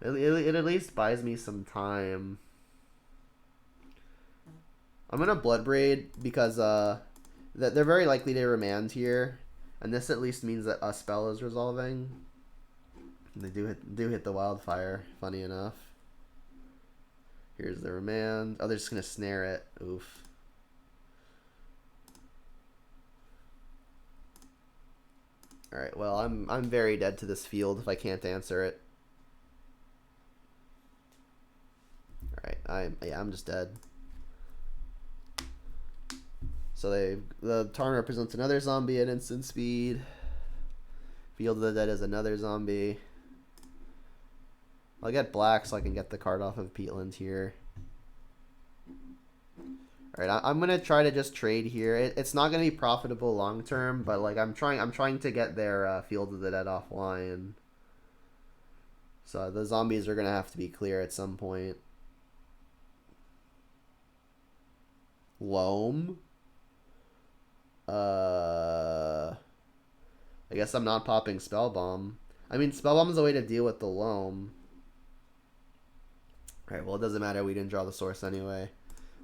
It at least buys me some time. I'm gonna Bloodbraid because they're very likely to remand here, and this at least means that a spell is resolving. They do hit the Wildfire. Funny enough. Here's the remand. Oh, they're just gonna snare it. Oof. Alright, well, I'm very dead to this field if I can't answer it. Alright, I'm just dead. So the Tarn represents another zombie at instant speed. Field of the Dead is another zombie. I'll get black so I can get the card off of Peatland here. Alright, I'm gonna try to just trade here. It's not gonna be profitable long term, but like I'm trying to get their Field of the Dead offline. So the zombies are gonna have to be clear at some point. Loam. I guess I'm not popping Spellbomb. I mean, Spellbomb is a way to deal with the Loam. Alright, well, it doesn't matter. We didn't draw the source anyway.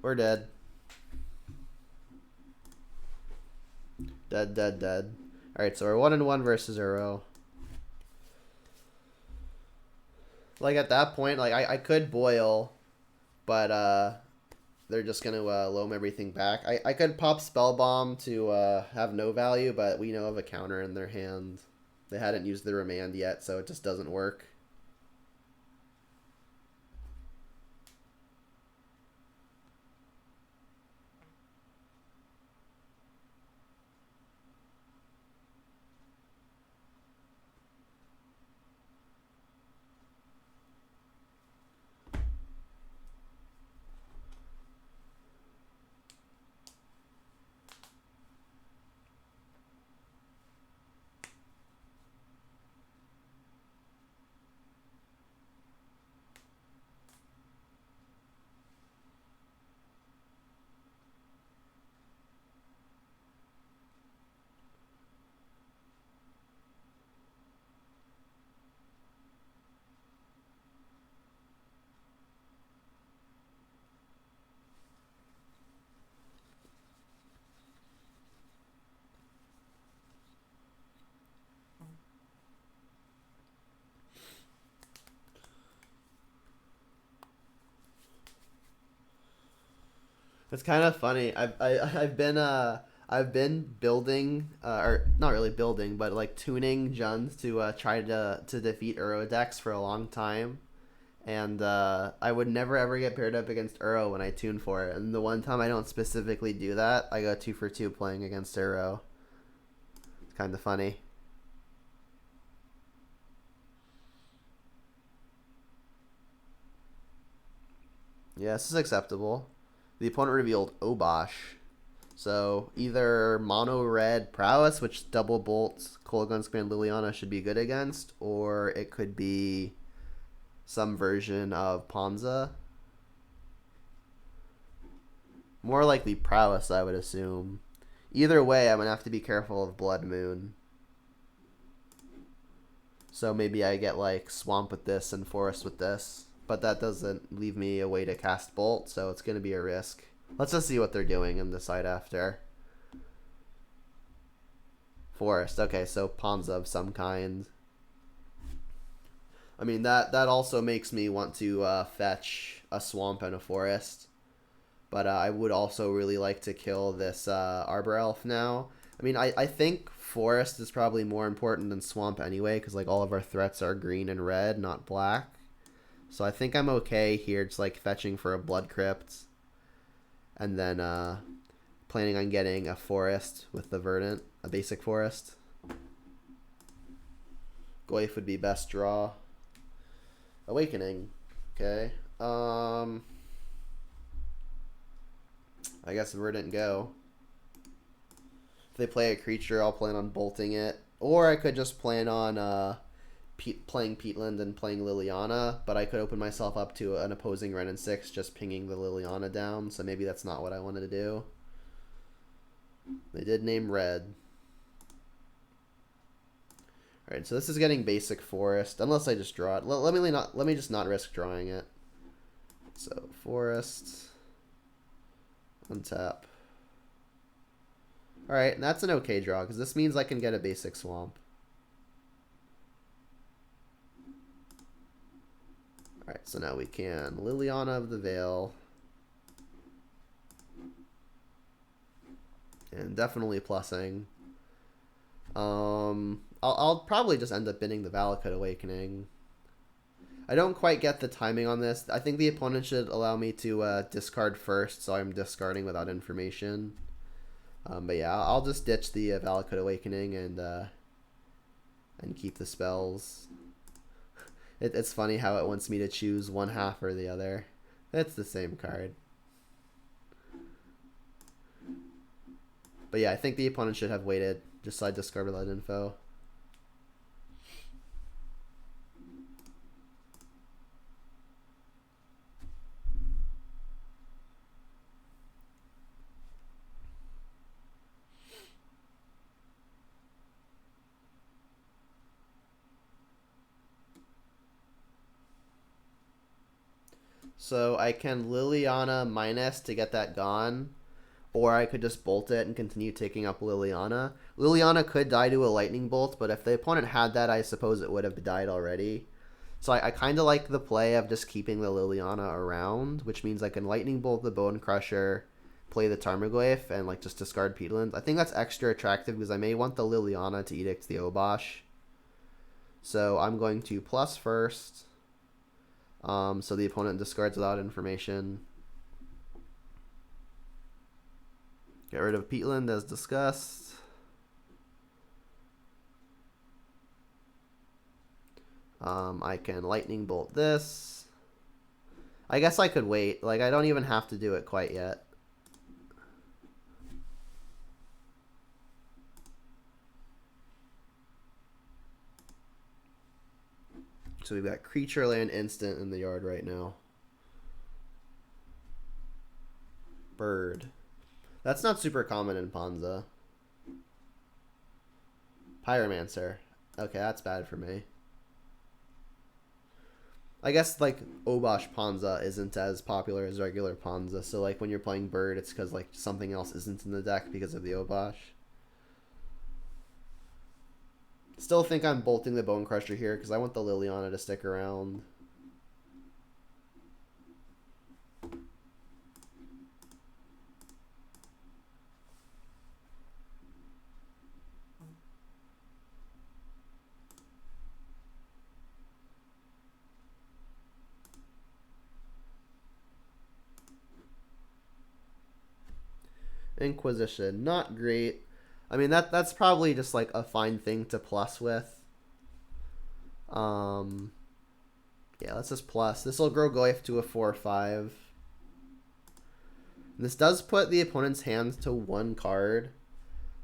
We're dead. Dead, dead, dead. Alright, so we're 1-1 versus Uro. Like, at that point, like, I could boil, but, they're just going to loam everything back. I could pop Spell Bomb to have no value, but we know of a counter in their hand. They hadn't used the remand yet, so it just doesn't work. It's kind of funny. I've been building or not really building, but like tuning Juns to try to defeat Uro decks for a long time, and I would never ever get paired up against Uro when I tune for it. And the one time I don't specifically do that, I go 2 for 2 playing against Uro. It's kind of funny. Yeah, this is acceptable. The opponent revealed Obosh. So either mono red prowess, which double bolts Kolaghan Command Liliana should be good against, or it could be some version of Ponza. More likely prowess, I would assume. Either way, I'm gonna have to be careful of Blood Moon. So maybe I get like Swamp with this and Forest with this. But that doesn't leave me a way to cast Bolt, so it's gonna be a risk. Let's just see what they're doing and decide after. Forest. Okay, so Ponza of some kind. I mean, that also makes me want to fetch a Swamp and a Forest. But I would also really like to kill this Arbor Elf now. I mean, I think Forest is probably more important than Swamp anyway, because like all of our threats are green and red, not black. So I think I'm okay here, just like fetching for a Blood Crypt. And then planning on getting a Forest with the Verdant, a basic Forest. Goyf would be best draw. Awakening. Okay. I guess Verdant go. If they play a creature, I'll plan on bolting it. Or I could just plan on playing Peatland and playing Liliana, but I could open myself up to an opposing Ren and 6 just pinging the Liliana down, so maybe that's not what I wanted to do. They did name red. Alright, so this is getting basic Forest, unless I just draw it. Let me just not risk drawing it. So, Forest. Untap. Alright, and that's an okay draw, because this means I can get a basic Swamp. Alright, so now we can Liliana of the Veil. And definitely plussing. I'll probably just end up binning the Valakut Awakening. I don't quite get the timing on this. I think the opponent should allow me to discard first, so I'm discarding without information. But yeah, I'll just ditch the Valakut Awakening and keep the spells. It's funny how it wants me to choose one half or the other. It's the same card. But yeah, I think the opponent should have waited, just so I discarded that info. So I can Liliana minus to get that gone, or I could just bolt it and continue taking up Liliana. Liliana could die to a lightning bolt, but if the opponent had that, I suppose it would have died already. So I kind of like the play of just keeping the Liliana around, which means I can lightning bolt the Bone Crusher, play the Tarmogoyf, and like just discard Peatland. I think that's extra attractive because I may want the Liliana to Edict the Obosh. So I'm going to plus first. So the opponent discards without information. Get rid of Peatland as discussed. I can lightning bolt this. I guess I could wait. Like, I don't even have to do it quite yet. So we've got creature, land, instant in the yard right now. Bird. That's not super common in Ponza. Pyromancer. Okay, that's bad for me. I guess, like, Obosh Ponza isn't as popular as regular Ponza. So, like, when you're playing Bird, it's because, like, something else isn't in the deck because of the Obosh. Still think I'm bolting the Bone Crusher here because I want the Liliana to stick around. Inquisition, not great. I mean, that's probably just like a fine thing to plus with. Yeah, let's just plus. This will grow Goyf to a 4/5. This does put the opponent's hand to one card.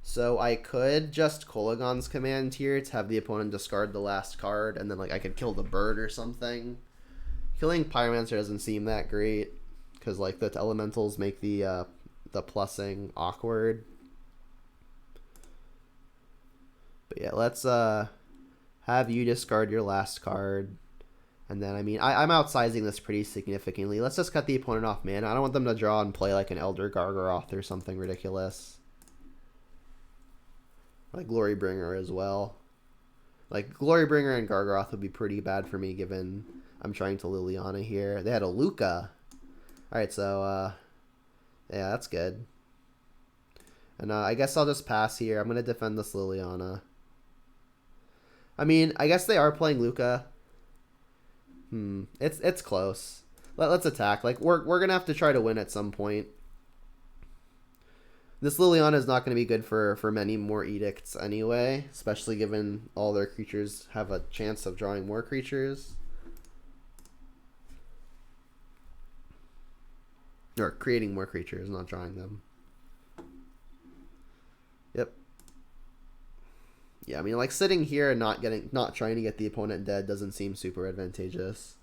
So I could just Kolagon's command here to have the opponent discard the last card, and then like I could kill the bird or something. Killing Pyromancer doesn't seem that great because like the elementals make the plussing awkward. But yeah, let's have you discard your last card. And then, I mean, I'm outsizing this pretty significantly. Let's just cut the opponent off mana. I don't want them to draw and play like an Elder Gargaroth or something ridiculous. Like Glorybringer as well. Like, Glorybringer and Gargaroth would be pretty bad for me given I'm trying to Liliana here. They had a Luca. Alright, so, yeah, that's good. And I guess I'll just pass here. I'm going to defend this Liliana. I mean, I guess they are playing Luca. It's close. Let's attack. Like, we're going to have to try to win at some point. This Liliana is not going to be good for many more edicts anyway, especially given all their creatures have a chance of drawing more creatures. Or creating more creatures, not drawing them. Yep. Yeah, I mean, like, sitting here and not trying to get the opponent dead doesn't seem super advantageous.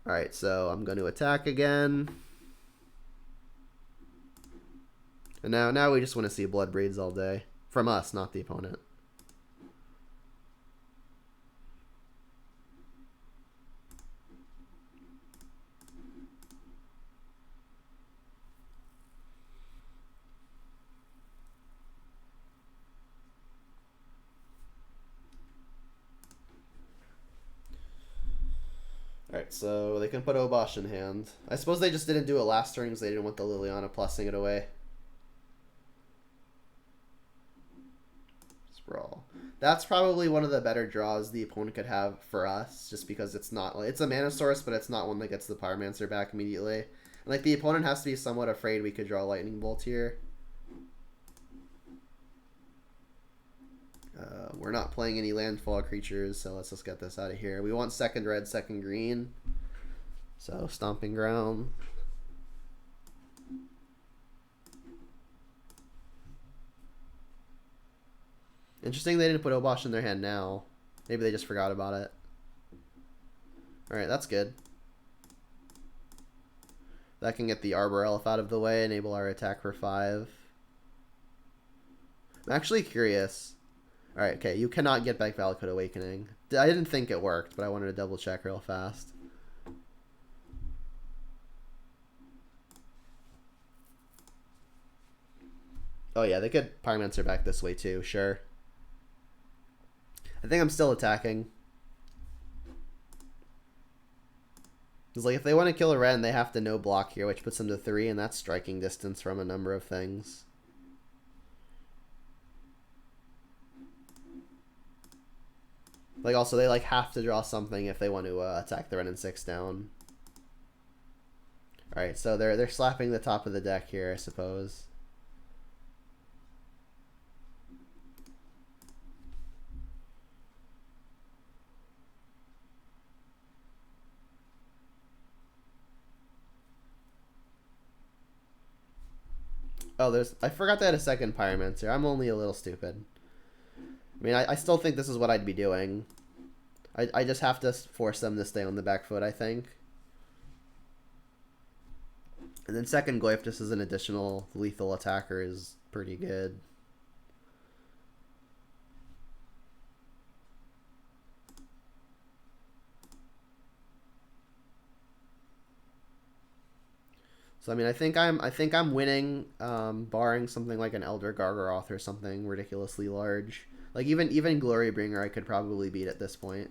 Alright, so I'm going to attack again. And now we just want to see blood breeds all day. From us, not the opponent. Alright, so they can put Obosh in hand. I suppose they just didn't do it last turn because they didn't want the Liliana plussing it away. Sprawl. That's probably one of the better draws the opponent could have for us, just because it's not like it's a mana source, but it's not one that gets the Pyromancer back immediately. And like the opponent has to be somewhat afraid we could draw Lightning Bolt here. We're not playing any landfall creatures, so let's just get this out of here. We want second red, second green. So, Stomping Ground. Interesting they didn't put Obosh in their hand now. Maybe they just forgot about it. Alright, that's good. That can get the Arbor Elf out of the way, enable our attack for 5. I'm actually curious. Alright, okay, you cannot get back Valakut Awakening. I didn't think it worked, but I wanted to double check real fast. Oh yeah, they could Pyromancer back this way too, sure. I think I'm still attacking. Because like if they want to kill a Ren, they have to no block here, which puts them to 3, and that's striking distance from a number of things. Like also they like have to draw something if they want to attack the Ren and 6 down. Alright, so they're slapping the top of the deck here, I suppose. Oh, I forgot they had a second Pyromancer. I'm only a little stupid. I mean, I still think this is what I'd be doing. I just have to force them to stay on the back foot, I think. And then second Glyph, just as an additional lethal attacker, is pretty good. So I mean, I think I'm winning, barring something like an Elder Gargaroth or something ridiculously large. Like even Glorybringer, I could probably beat at this point.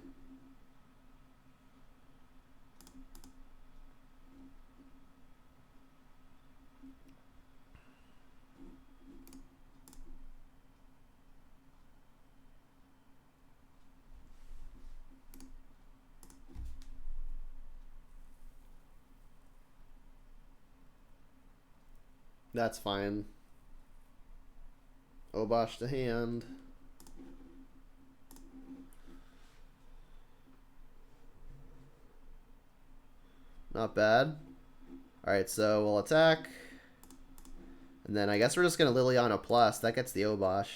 That's fine. Obosh to hand. Not bad. Alright, so we'll attack. And then I guess we're just going to Liliana Plus. That gets the Obosh.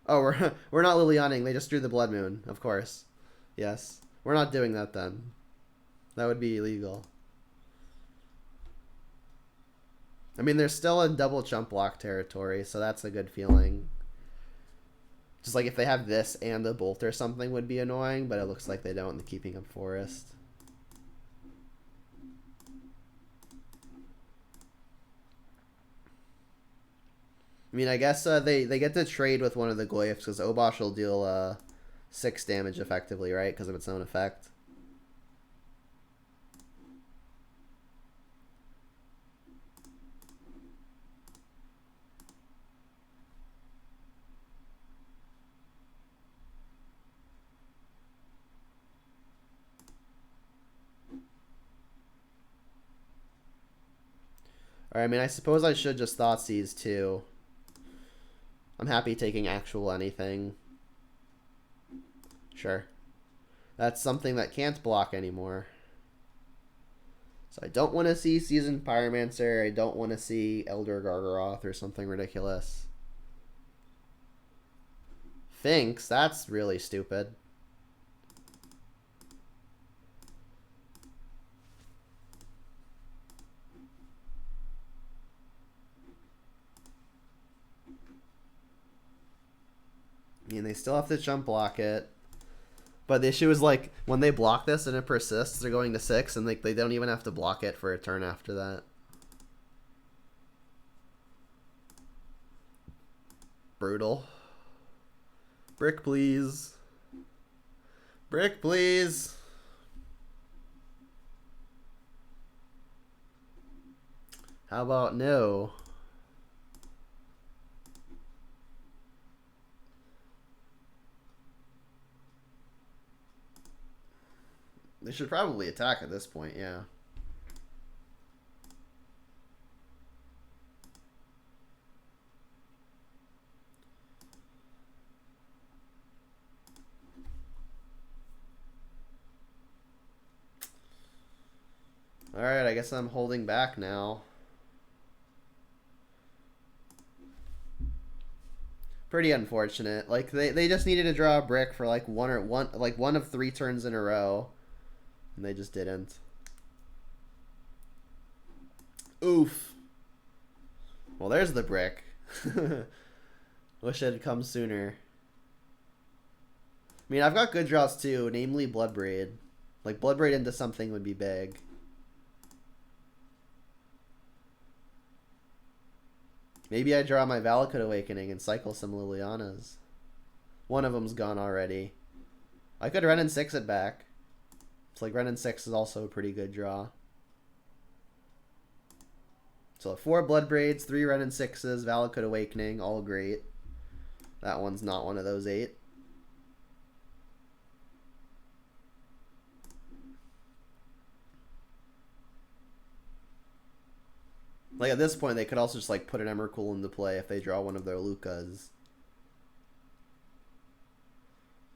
Oh, we're not Lilianing. They just drew the Blood Moon, of course. Yes. We're not doing that then. That would be illegal. I mean, they're still in double chump block territory, so that's a good feeling. Just like if they have this and a Bolt or something would be annoying, but it looks like they don't in the Keeping Up Forest. I mean, I guess they get to trade with one of the Glyphs, because Obosh will deal 6 damage effectively, right? Because of its own effect. Alright, I mean, I suppose I should just Thoughtseize too. I'm happy taking actual anything. Sure. That's something that can't block anymore. So I don't want to see Seasoned Pyromancer. I don't want to see Elder Gargaroth or something ridiculous. Finks? That's really stupid. I mean, they still have to jump block it. But the issue is, like, when they block this and it persists, they're going to 6, and they don't even have to block it for a turn after that. Brutal. Brick, please. Brick, please. How about no? They should probably attack at this point, yeah. Alright, I guess I'm holding back now. Pretty unfortunate. Like they just needed to draw a brick for like one of 3 turns in a row. And they just didn't. Oof. Well, there's the brick. Wish it had come sooner. I mean, I've got good draws too, namely Bloodbraid. Like, Bloodbraid into something would be big. Maybe I draw my Valakut Awakening and cycle some Lilianas. One of them's gone already. I could Ren and 6 it back. It's like Ren and 6 is also a pretty good draw. So 4 Blood Braids, 3 Ren and 6s, Valakut Awakening, all great. That one's not one of those 8. Like at this point, they could also just like put an Emrakul into play if they draw one of their Lukas.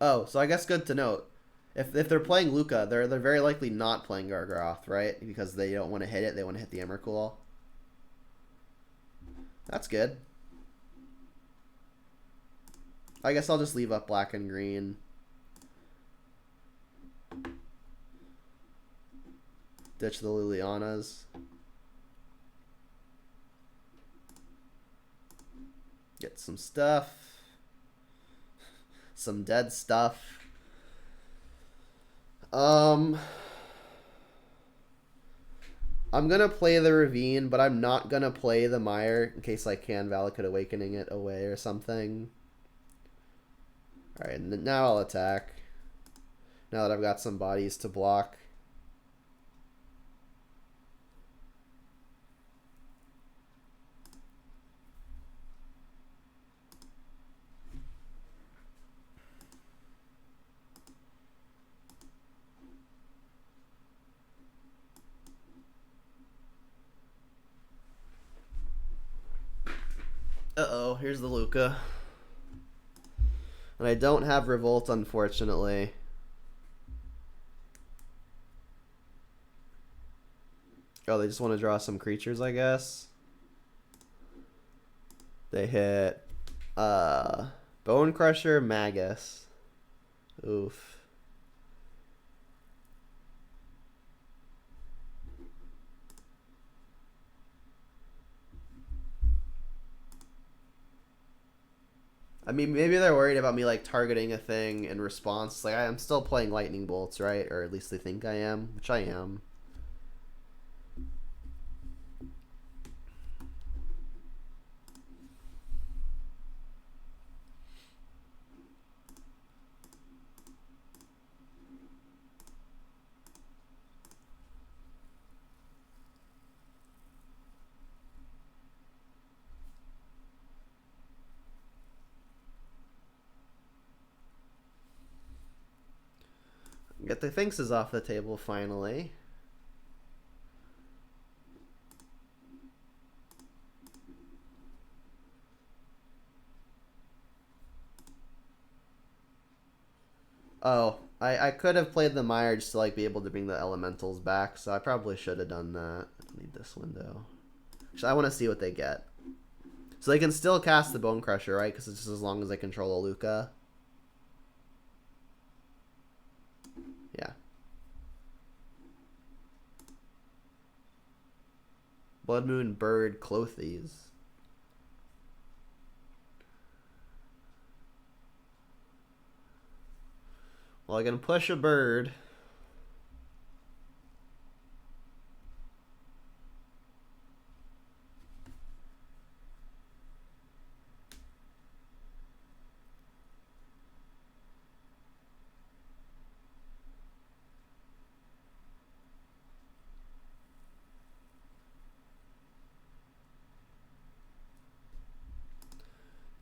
Oh, so I guess good to note. If they're playing Luka, they're very likely not playing Gargaroth, right? Because they don't want to hit it, they want to hit the Emrakul. That's good. I guess I'll just leave up black and green. Ditch the Lilianas. Get some stuff. Some dead stuff. I'm gonna play the Ravine, but I'm not gonna play the Mire in case I can Valakut Awakening it away or something. Alright, now I'll attack. Now that I've got some bodies to block. Uh-oh, here's the Luka. And I don't have Revolt, unfortunately. Oh, they just want to draw some creatures, I guess. They hit Bone Crusher, Magus. Oof. I mean, maybe they're worried about me, like, targeting a thing in response. Like, I'm still playing Lightning Bolts, right? Or at least they think I am, which I am. Get the Sphinxes off the table, finally. Oh, I could have played the Mire just to like be able to bring the elementals back, so I probably should have done that. I need this window. Actually, I want to see what they get. So they can still cast the Bone Crusher, right? Because it's just as long as they control a Luka. Yeah. Blood Moon, Bird, Clothes. Well, I can push a bird.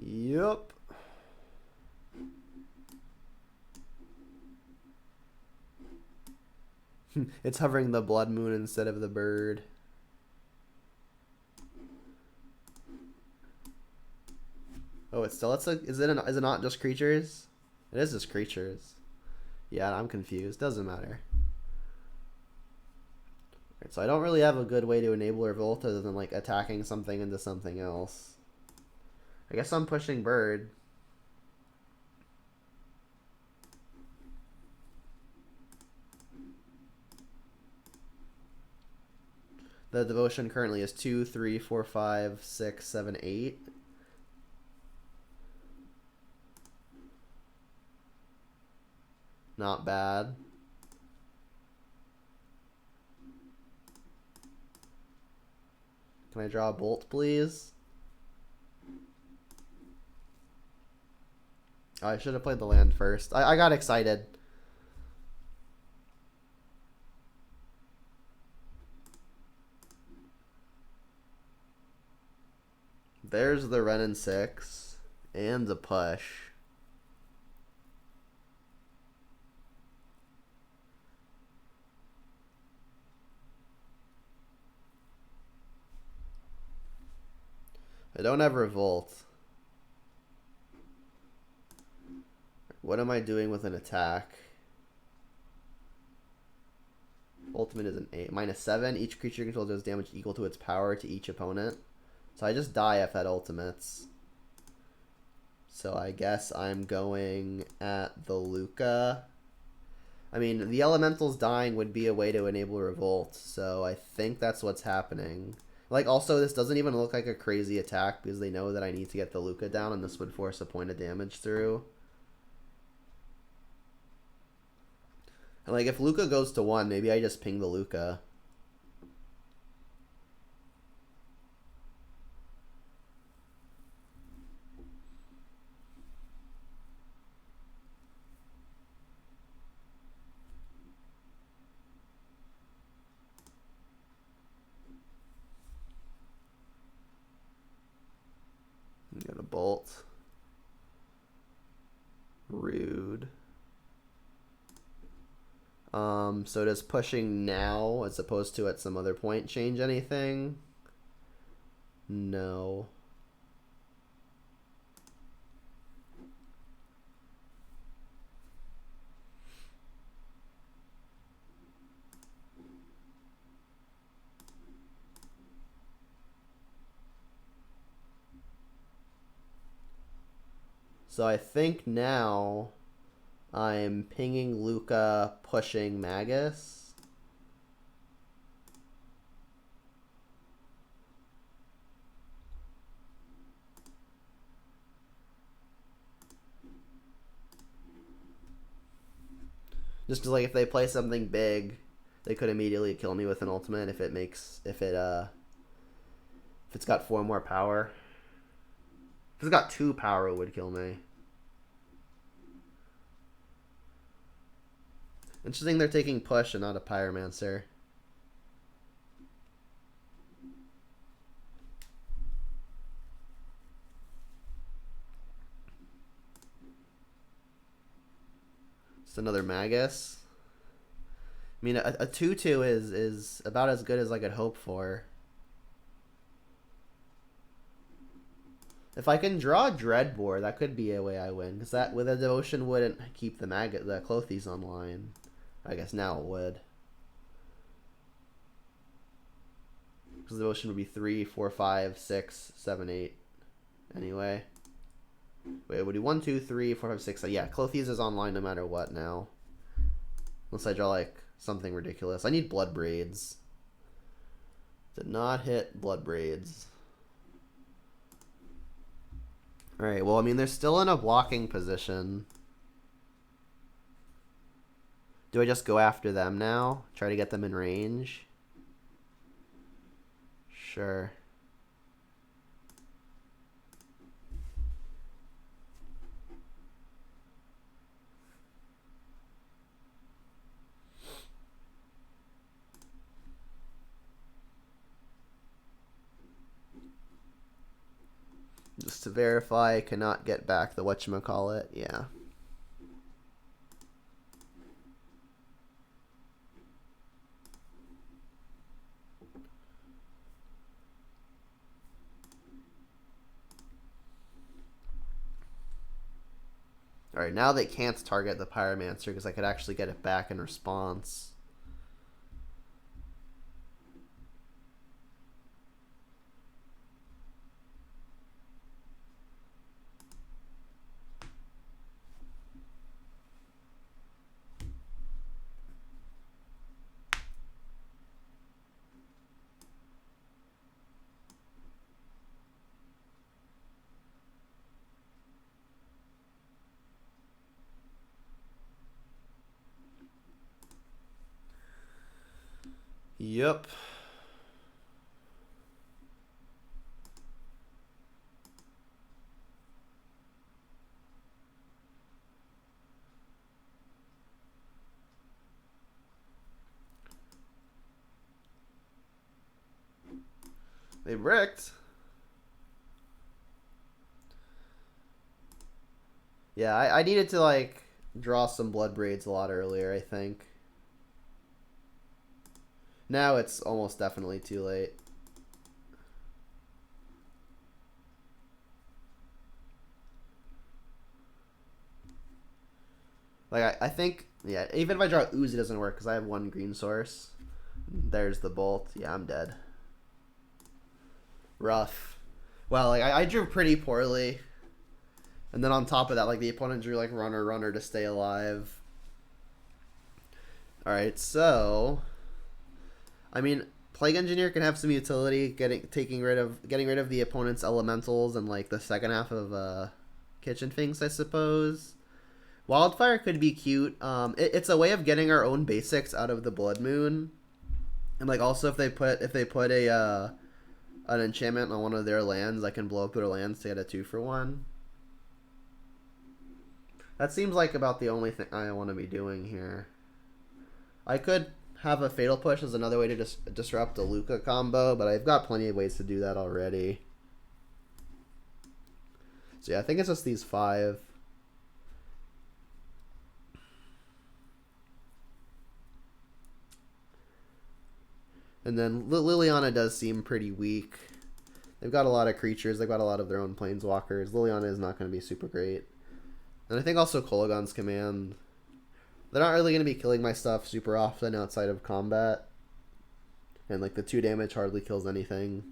Yup. It's hovering the Blood Moon instead of the bird. Oh, it's still. Is it not just creatures? It is just creatures. Yeah, I'm confused. Doesn't matter. Right, so I don't really have a good way to enable Revolt other than like attacking something into something else. I guess I'm pushing bird. The devotion currently is 2, 3, 4, 5, 6, 7, 8. Not bad. Can I draw a bolt, please? I should have played the land first. I got excited. There's the Renin 6 and the push. I don't have Revolt. What am I doing with an attack? Ultimate is an 8. -7. Each creature you control does damage equal to its power to each opponent. So I just die if that ultimates. So I guess I'm going at the Luca. I mean, the Elemental's dying would be a way to enable Revolt. So I think that's what's happening. Like, also, this doesn't even look like a crazy attack because they know that I need to get the Luca down, and this would force a point of damage through. And, like, if Luca goes to 1, maybe I just ping the Luca. Get a bolt. Rude. So does pushing now as opposed to at some other point change anything? No. So I think now I'm pinging Luca, pushing Magus. Just 'cause, like, if they play something big, they could immediately kill me with an ultimate if it's got 4 more power. If it's got 2 power, it would kill me. Interesting they're taking push and not a Pyromancer. Just another Magus. I mean, a 2/2 is about as good as I could hope for. If I can draw Dreadbore, that could be a way I win. Because that, with a Devotion, wouldn't keep the Clothes online. I guess now it would. Because Devotion would be 3, 4, 5, 6, 7, 8. Anyway. Wait, it would be 1, 2, 3, 4, 5, 6. Yeah, Clothes is online no matter what now. Unless I draw, like, something ridiculous. I need Blood Braids. Did not hit Blood Braids. Alright, well, I mean, they're still in a blocking position. Do I just go after them now? Try to get them in range? Sure. Just to verify, I cannot get back the whatchamacallit. Yeah. Alright, now they can't target the Pyromancer because I could actually get it back in response. Yep. They bricked. Yeah, I needed to, like, draw some blood braids a lot earlier, I think. Now it's almost definitely too late. Like, I think, yeah, even if I draw ooze, it doesn't work because I have one green source. There's the bolt. Yeah, I'm dead. Rough. Well, like, I drew pretty poorly. And then on top of that, like, the opponent drew, like, runner to stay alive. Alright, so... I mean, Plague Engineer can have some utility, getting rid of the opponent's elementals and, like, the second half of Kitchen Finks, I suppose. Wildfire could be cute. It's a way of getting our own basics out of the Blood Moon. And, like, also if they put a an enchantment on one of their lands, I can blow up their lands to get a 2-for-1. That seems like about the only thing I want to be doing here. I could have a Fatal Push as another way to disrupt a Luca combo, but I've got plenty of ways to do that already. So yeah, I think it's just these 5. And then Liliana does seem pretty weak. They've got a lot of creatures. They've got a lot of their own planeswalkers. Liliana is not going to be super great. And I think also Kolaghan's Command. They're not really going to be killing my stuff super often outside of combat. And like the 2 damage hardly kills anything.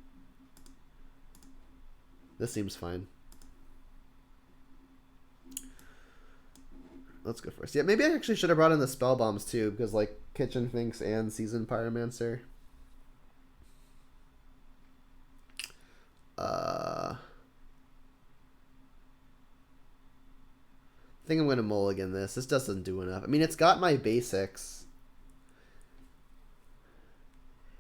This seems fine. Let's go first. Yeah, maybe I actually should have brought in the Spell Bombs too, because like Kitchen Finks and Seasoned Pyromancer. I think I'm going to mulligan this. This doesn't do enough. I mean, it's got my basics.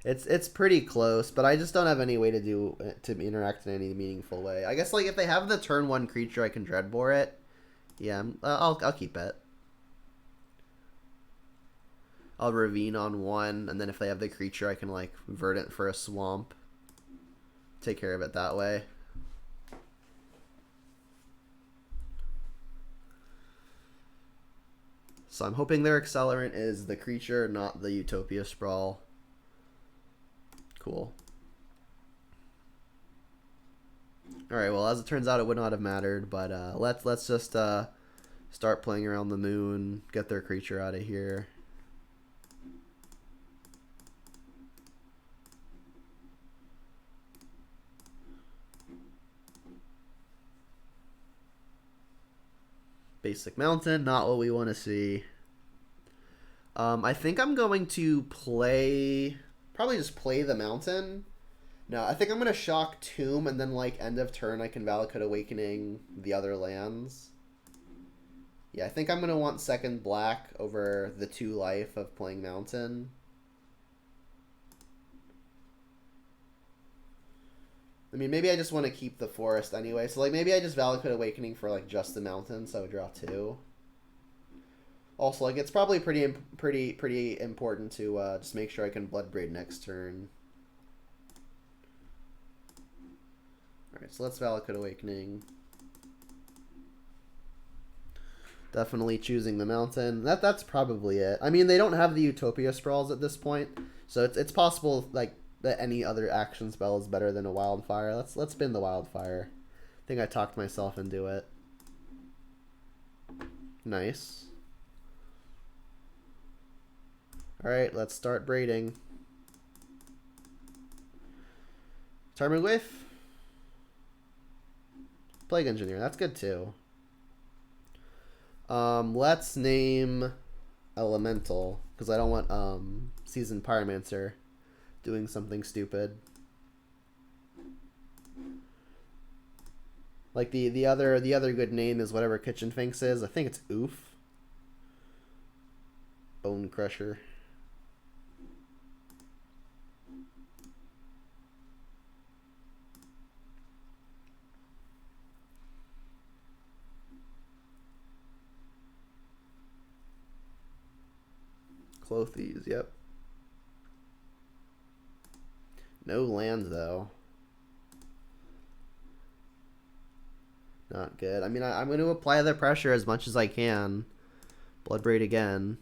It's pretty close, but I just don't have any way to interact in any meaningful way. I guess like if they have the turn 1 creature, I can Dreadbore it. Yeah, I'll keep it. I'll Ravine on 1, and then if they have the creature, I can like Verdant for a swamp. Take care of it that way. So I'm hoping their accelerant is the creature, not the Utopia Sprawl. Cool. Alright, well, as it turns out, it would not have mattered, but let's just start playing around the moon, get their creature out of here. Basic Mountain, not what we want to see. I think I'm going to probably just play the Mountain. No, I think I'm going to Shock Tomb, and then, like, end of turn, I can Valakut Awakening the other lands. Yeah, I think I'm going to want second black over the 2 life of playing Mountain. I mean, maybe I just want to keep the forest anyway. So, like, maybe I just Valakut Awakening for, like, just the Mountain, so I would draw 2. Also, like, it's probably pretty important to just make sure I can Bloodbraid next turn. Alright, so let's Valakut Awakening. Definitely choosing the Mountain. That's probably it. I mean, they don't have the Utopia Sprawls at this point, so it's possible, like, that any other action spell is better than a Wildfire. Let's spin the Wildfire. I think I talked myself into it. Nice. Alright, let's start braiding. Tarmogoyf. Plague Engineer, that's good too. Let's name Elemental, because I don't want Seasoned Pyromancer doing something stupid. Like the other good name is whatever Kitchen Finks is. I think it's Oof. Bone Crusher. Clothes, yep. No land though. Not good. I mean, I'm going to apply the pressure as much as I can. Bloodbraid again.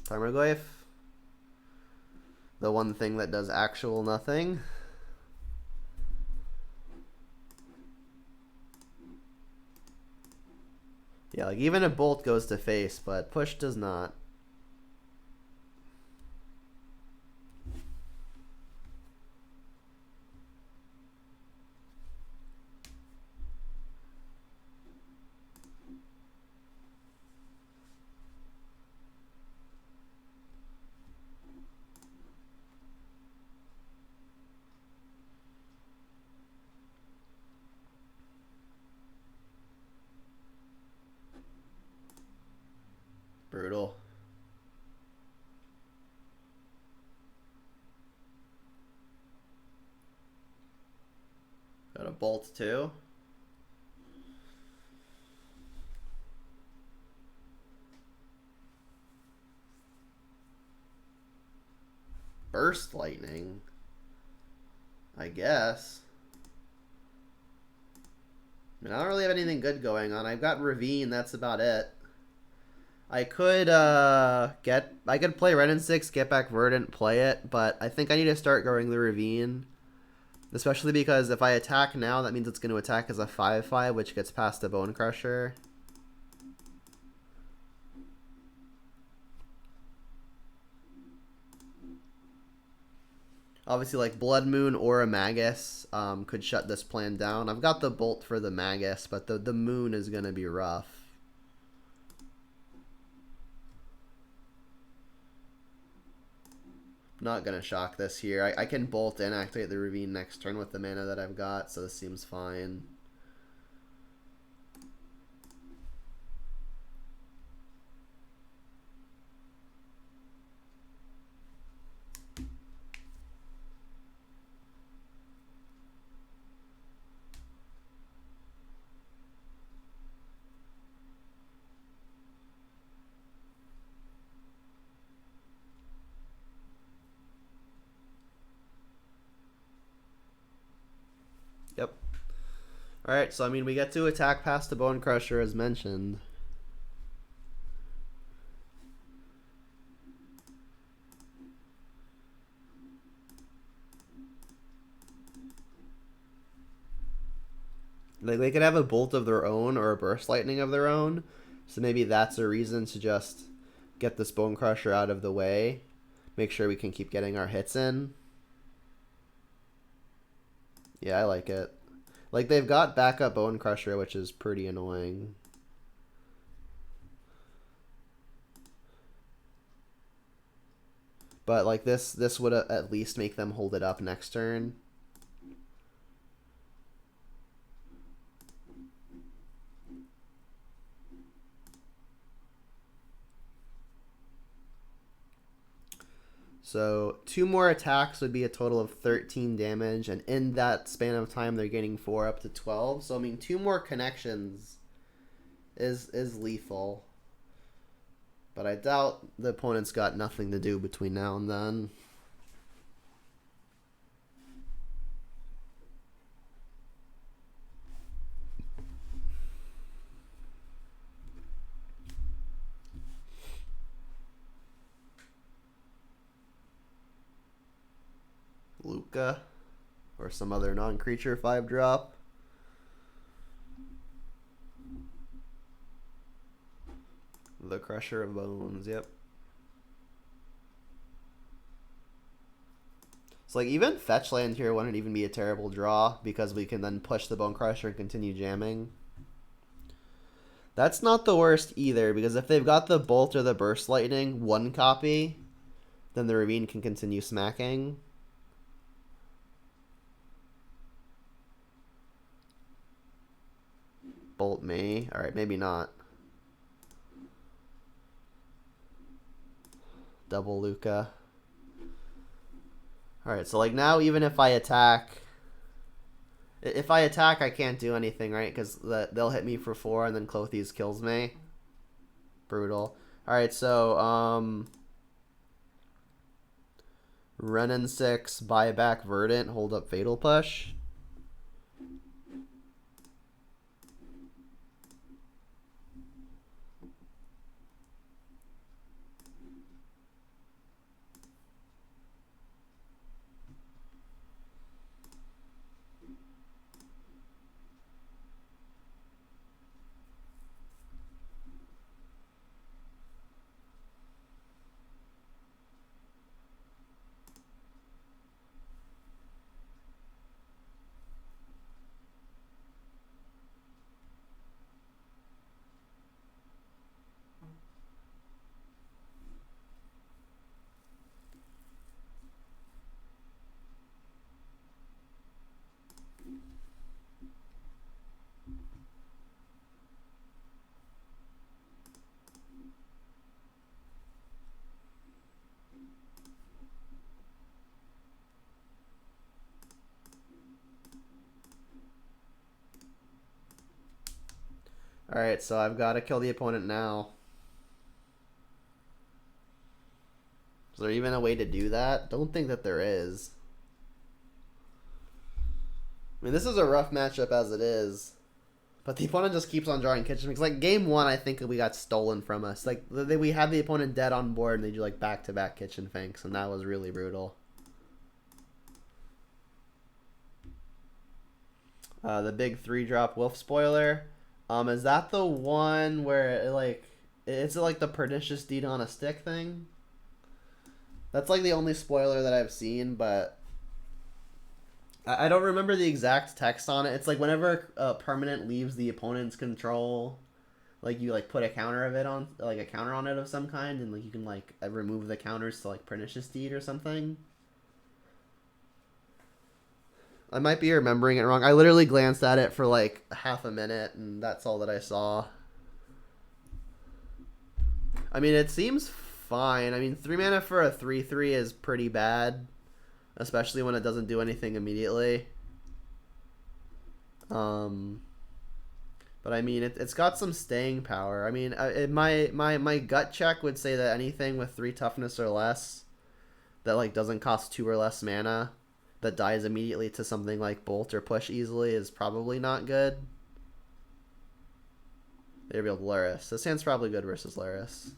Tarmogoyf. The one thing that does actual nothing. Yeah, like even a bolt goes to face, but push does not. Brutal. Got a bolt too. Burst lightning, I guess. I mean, I don't really have anything good going on. I've got Ravine, that's about it. I could play Red and 6, get back Verdant, play it, but I think I need to start going the Ravine. Especially because if I attack now, that means it's going to attack as a 5/5, which gets past the Bone Crusher. Obviously, like Blood Moon or a Magus could shut this plan down. I've got the Bolt for the Magus, but the Moon is going to be rough. Not going to shock this here. I can Bolt and activate the Ravine next turn with the mana that I've got, so this seems fine. Yep. Alright, so I mean, we get to attack past the Bone Crusher as mentioned. Like, they could have a Bolt of their own or a Burst Lightning of their own. So maybe that's a reason to just get this Bone Crusher out of the way. Make sure we can keep getting our hits in. Yeah, I like it. Like, they've got backup Bone Crusher, which is pretty annoying. But, like, this would at least make them hold it up next turn. So 2 more attacks would be a total of 13 damage, and in that span of time they're getting 4 up to 12. So I mean 2 more connections is lethal. But I doubt the opponent's got nothing to do between now and then. Luca, or some other non-creature 5-drop. The Crusher of Bones, yep. So like even fetch land here wouldn't even be a terrible draw because we can then push the Bone Crusher and continue jamming. That's not the worst either, because if they've got the Bolt or the Burst Lightning, 1 copy, then the Ravine can continue smacking. Bolt me. Alright, maybe not. Double Luca. Alright, so like now even if I attack... If I attack, I can't do anything, right? Because they'll hit me for 4 and then Clothes kills me. Brutal. Alright, so... Renin 6, buyback Verdant, hold up Fatal Push. Alright, so I've got to kill the opponent now. Is there even a way to do that? Don't think that there is. I mean, this is a rough matchup as it is. But the opponent just keeps on drawing kitchen finks. Like, game one, I think we got stolen from us. Like, we had the opponent dead on board, and they do, like, back-to-back kitchen finks, and that was really brutal. The big 3-drop wolf spoiler. Is that the one where, it's like the pernicious deed on a stick thing? That's, like, the only spoiler that I've seen, but I don't remember the exact text on it. It's like whenever a permanent leaves the opponent's control, like you like put a counter of it on, like a counter on it of some kind, and like you can like remove the counters to like pernicious deed or something. I might be remembering it wrong. I literally glanced at it for like half a minute, and that's all that I saw. I mean, it seems fine. I mean, 3 mana for a 3/3 is pretty bad, especially when it doesn't do anything immediately. But I mean, it's got some staying power. I mean, my gut check would say that anything with 3 toughness or less that like doesn't cost 2 or less mana that dies immediately to something like bolt or push easily is probably not good. They revealed Luris. This hand's probably good versus Luris.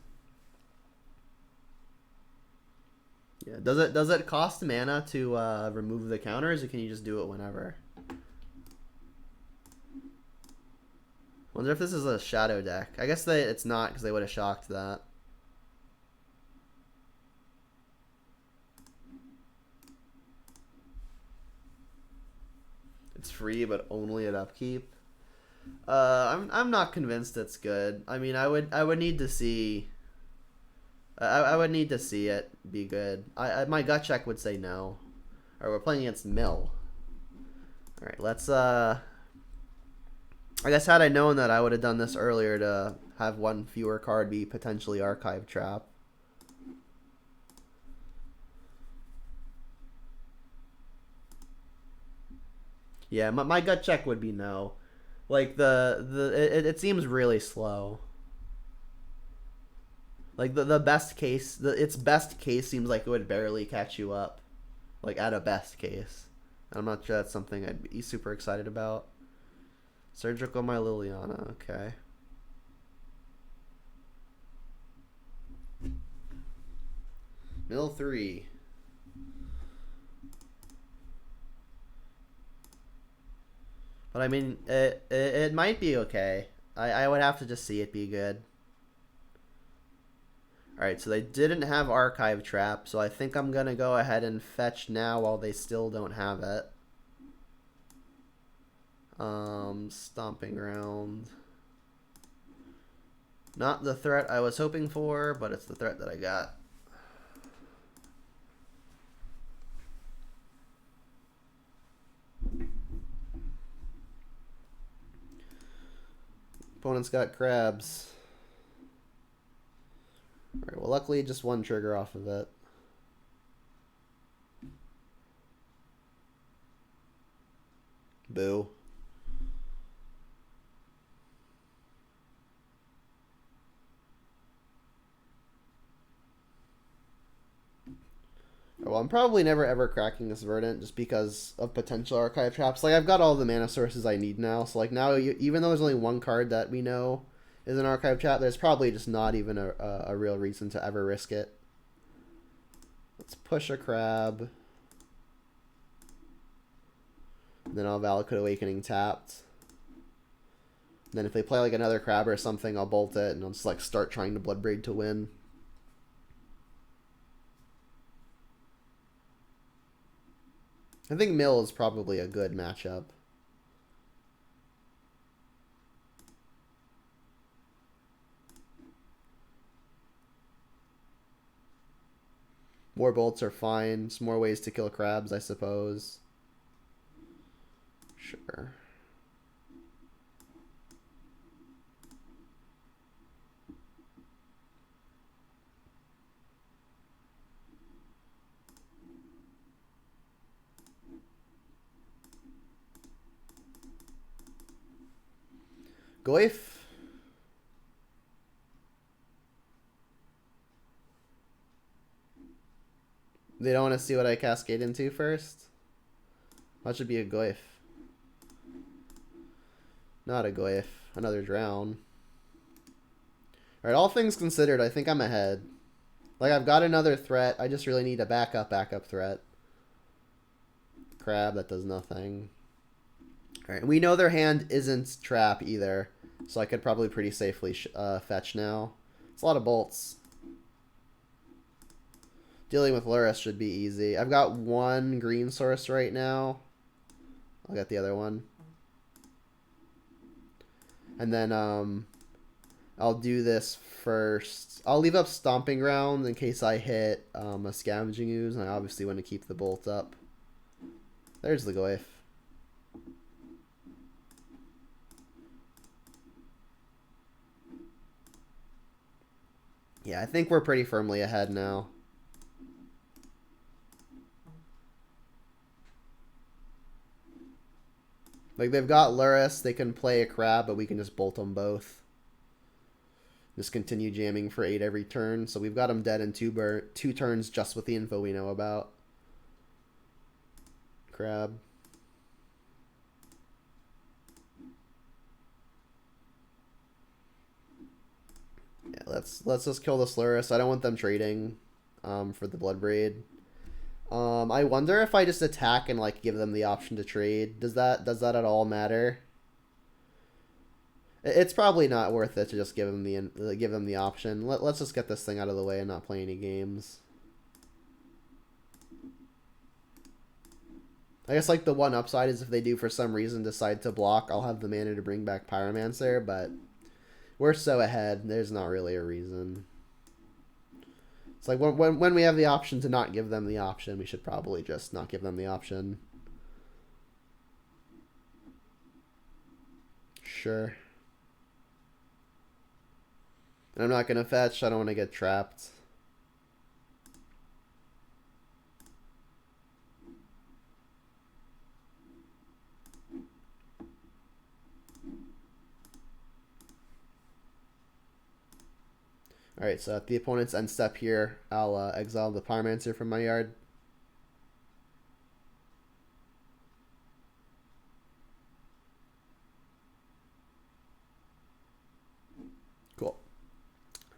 Yeah. Does it cost mana to remove the counters, or can you just do it whenever? Wonder if this is a shadow deck. I guess it's not, because they would have shocked that. It's free, but only at upkeep. I'm not convinced it's good. I mean, I would need to see. I would need to see it be good. My gut check would say no. Alright, we're playing against Mill. Alright, let's I guess had I known that, I would have done this earlier to have one fewer card be potentially Archive Trap. Yeah, my gut check would be no. Like it seems really slow. Like the best case, its best case seems like it would barely catch you up. Like at a best case. I'm not sure that's something I'd be super excited about. Surgical My Liliana, okay. Mill 3. But I mean, it might be okay. I would have to just see it be good. Alright, so they didn't have Archive Trap, so I think I'm going to go ahead and fetch now while they still don't have it. Stomping Ground. Not the threat I was hoping for, but it's the threat that I got. Opponent's got crabs. Alright, well luckily just one trigger off of it. Boo. Well, I'm probably never ever cracking this Verdant just because of potential archive traps. Like, I've got all the mana sources I need now. So, like, now, even though there's only one card that we know is an archive trap, there's probably just not even a real reason to ever risk it. Let's push a crab. Then I'll Valakut Awakening tapped. Then if they play like another crab or something, I'll bolt it and I'll just like start trying to Bloodbraid to win. I think Mill is probably a good matchup. More bolts are fine. Some more ways to kill crabs, I suppose. Sure. Goif. They don't want to see what I cascade into first? That should be a Goif. Not a Goif. Another Drown. Alright, all things considered, I think I'm ahead. Like, I've got another threat. I just really need a backup threat. Crab, that does nothing. Alright, we know their hand isn't trap either. So I could probably pretty safely fetch now. It's a lot of bolts. Dealing with Luris should be easy. I've got one green source right now. I'll get the other one. And then I'll do this first. I'll leave up Stomping Ground in case I hit a Scavenging Ooze. And I obviously want to keep the bolt up. There's the Goif. Yeah, I think we're pretty firmly ahead now. Like, they've got Luris, they can play a crab, but we can just bolt them both. Just continue jamming for 8 every turn. So we've got them dead in 2 turns just with the info we know about. Crab. Yeah, let's just kill this Luris. I don't want them trading for the Bloodbraid. I wonder if I just attack and like give them the option to trade. Does that at all matter? It's probably not worth it to just give them the option. Let's just get this thing out of the way and not play any games. I guess like the one upside is if they do for some reason decide to block, I'll have the mana to bring back Pyromancer, but we're so ahead, there's not really a reason. It's like when we have the option to not give them the option, we should probably just not give them the option. Sure. And I'm not going to fetch. I don't want to get trapped. Alright, so at the opponent's end step here, I'll exile the Pyromancer from my yard. Cool.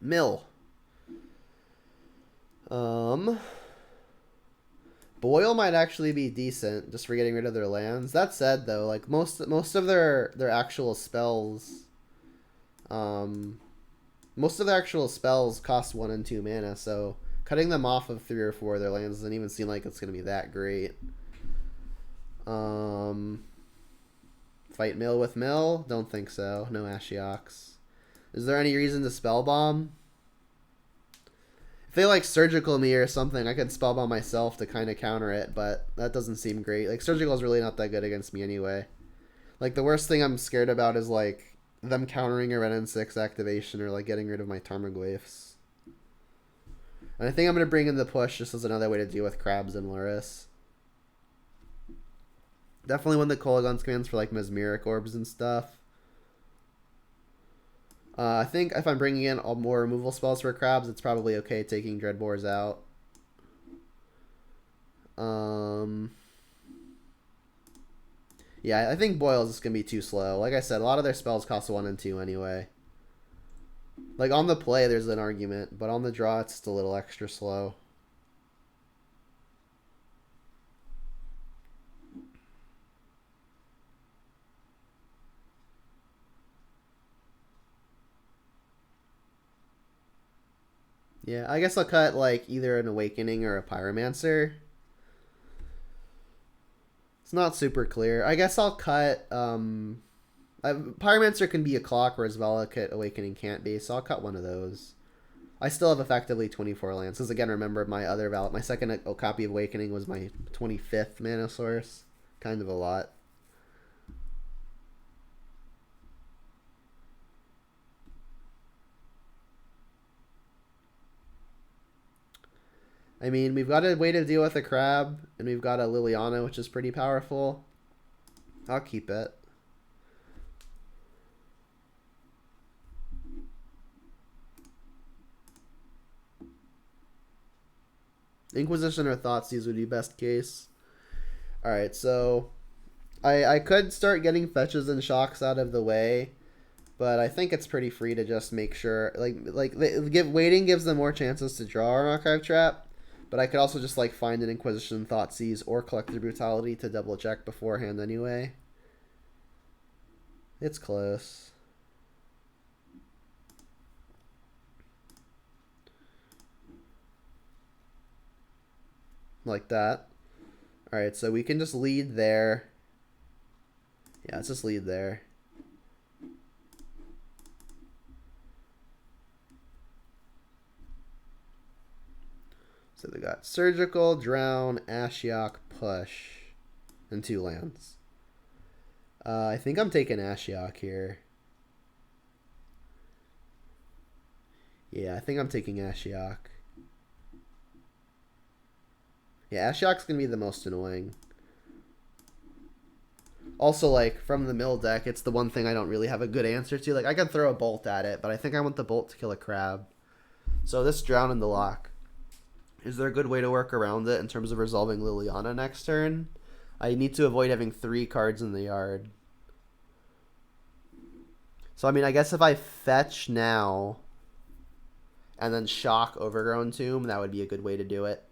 Mill. Boil might actually be decent, just for getting rid of their lands. That said, though, like most of their actual spells, most of their actual spells cost 1 and 2 mana, so cutting them off of 3 or 4 of their lands doesn't even seem like it's gonna be that great. Fight Mill with Mill? Don't think so. No Ashioks. Is there any reason to Spellbomb? If they like Surgical me or something, I could Spellbomb myself to kind of counter it, but that doesn't seem great. Like, Surgical is really not that good against me anyway. Like, the worst thing I'm scared about is, like, them countering a Ren and 6 activation or, like, getting rid of my Tarmogoyfs. And I think I'm going to bring in the push just as another way to deal with Crabs and Luris. Definitely one of the Kolaghan's commands for, like, Mesmeric Orbs and stuff. I think if I'm bringing in all more removal spells for Crabs, it's probably okay taking Dreadbores out. Yeah, I think Boils is going to be too slow. Like I said, a lot of their spells cost 1 and 2 anyway. Like, on the play, there's an argument, but on the draw, it's just a little extra slow. Yeah, I guess I'll cut, like, either an Awakening or a Pyromancer. It's not super clear. I guess I'll cut, Pyromancer can be a clock, whereas Valakut Awakening can't be, so I'll cut one of those. I still have effectively 24 lands. Because again, remember my second copy of Awakening was my 25th mana source. Kind of a lot. I mean, we've got a way to deal with a crab, and we've got a Liliana, which is pretty powerful. I'll keep it. Inquisition or Thoughtseize would be best case. Alright, so I could start getting fetches and shocks out of the way, but I think it's pretty free to just make sure, waiting gives them more chances to draw an Archive Trap, but I could also just like find an Inquisition, Thoughtseize, or Collective Brutality to double check beforehand anyway. It's close. Like that. Alright, so we can just lead there. Yeah, let's just lead there. So they got Surgical, Drown, Ashiok, Push, and 2 lands. I think I'm taking Ashiok here. Yeah, I think I'm taking Ashiok. Yeah, Ashiok's going to be the most annoying. Also, like, from the mill deck, it's the one thing I don't really have a good answer to. Like, I can throw a bolt at it, but I think I want the bolt to kill a crab. So this Drown in the lock. Is there a good way to work around it in terms of resolving Liliana next turn? I need to avoid having 3 cards in the yard. So, I mean, I guess if I fetch now and then shock Overgrown Tomb, that would be a good way to do it.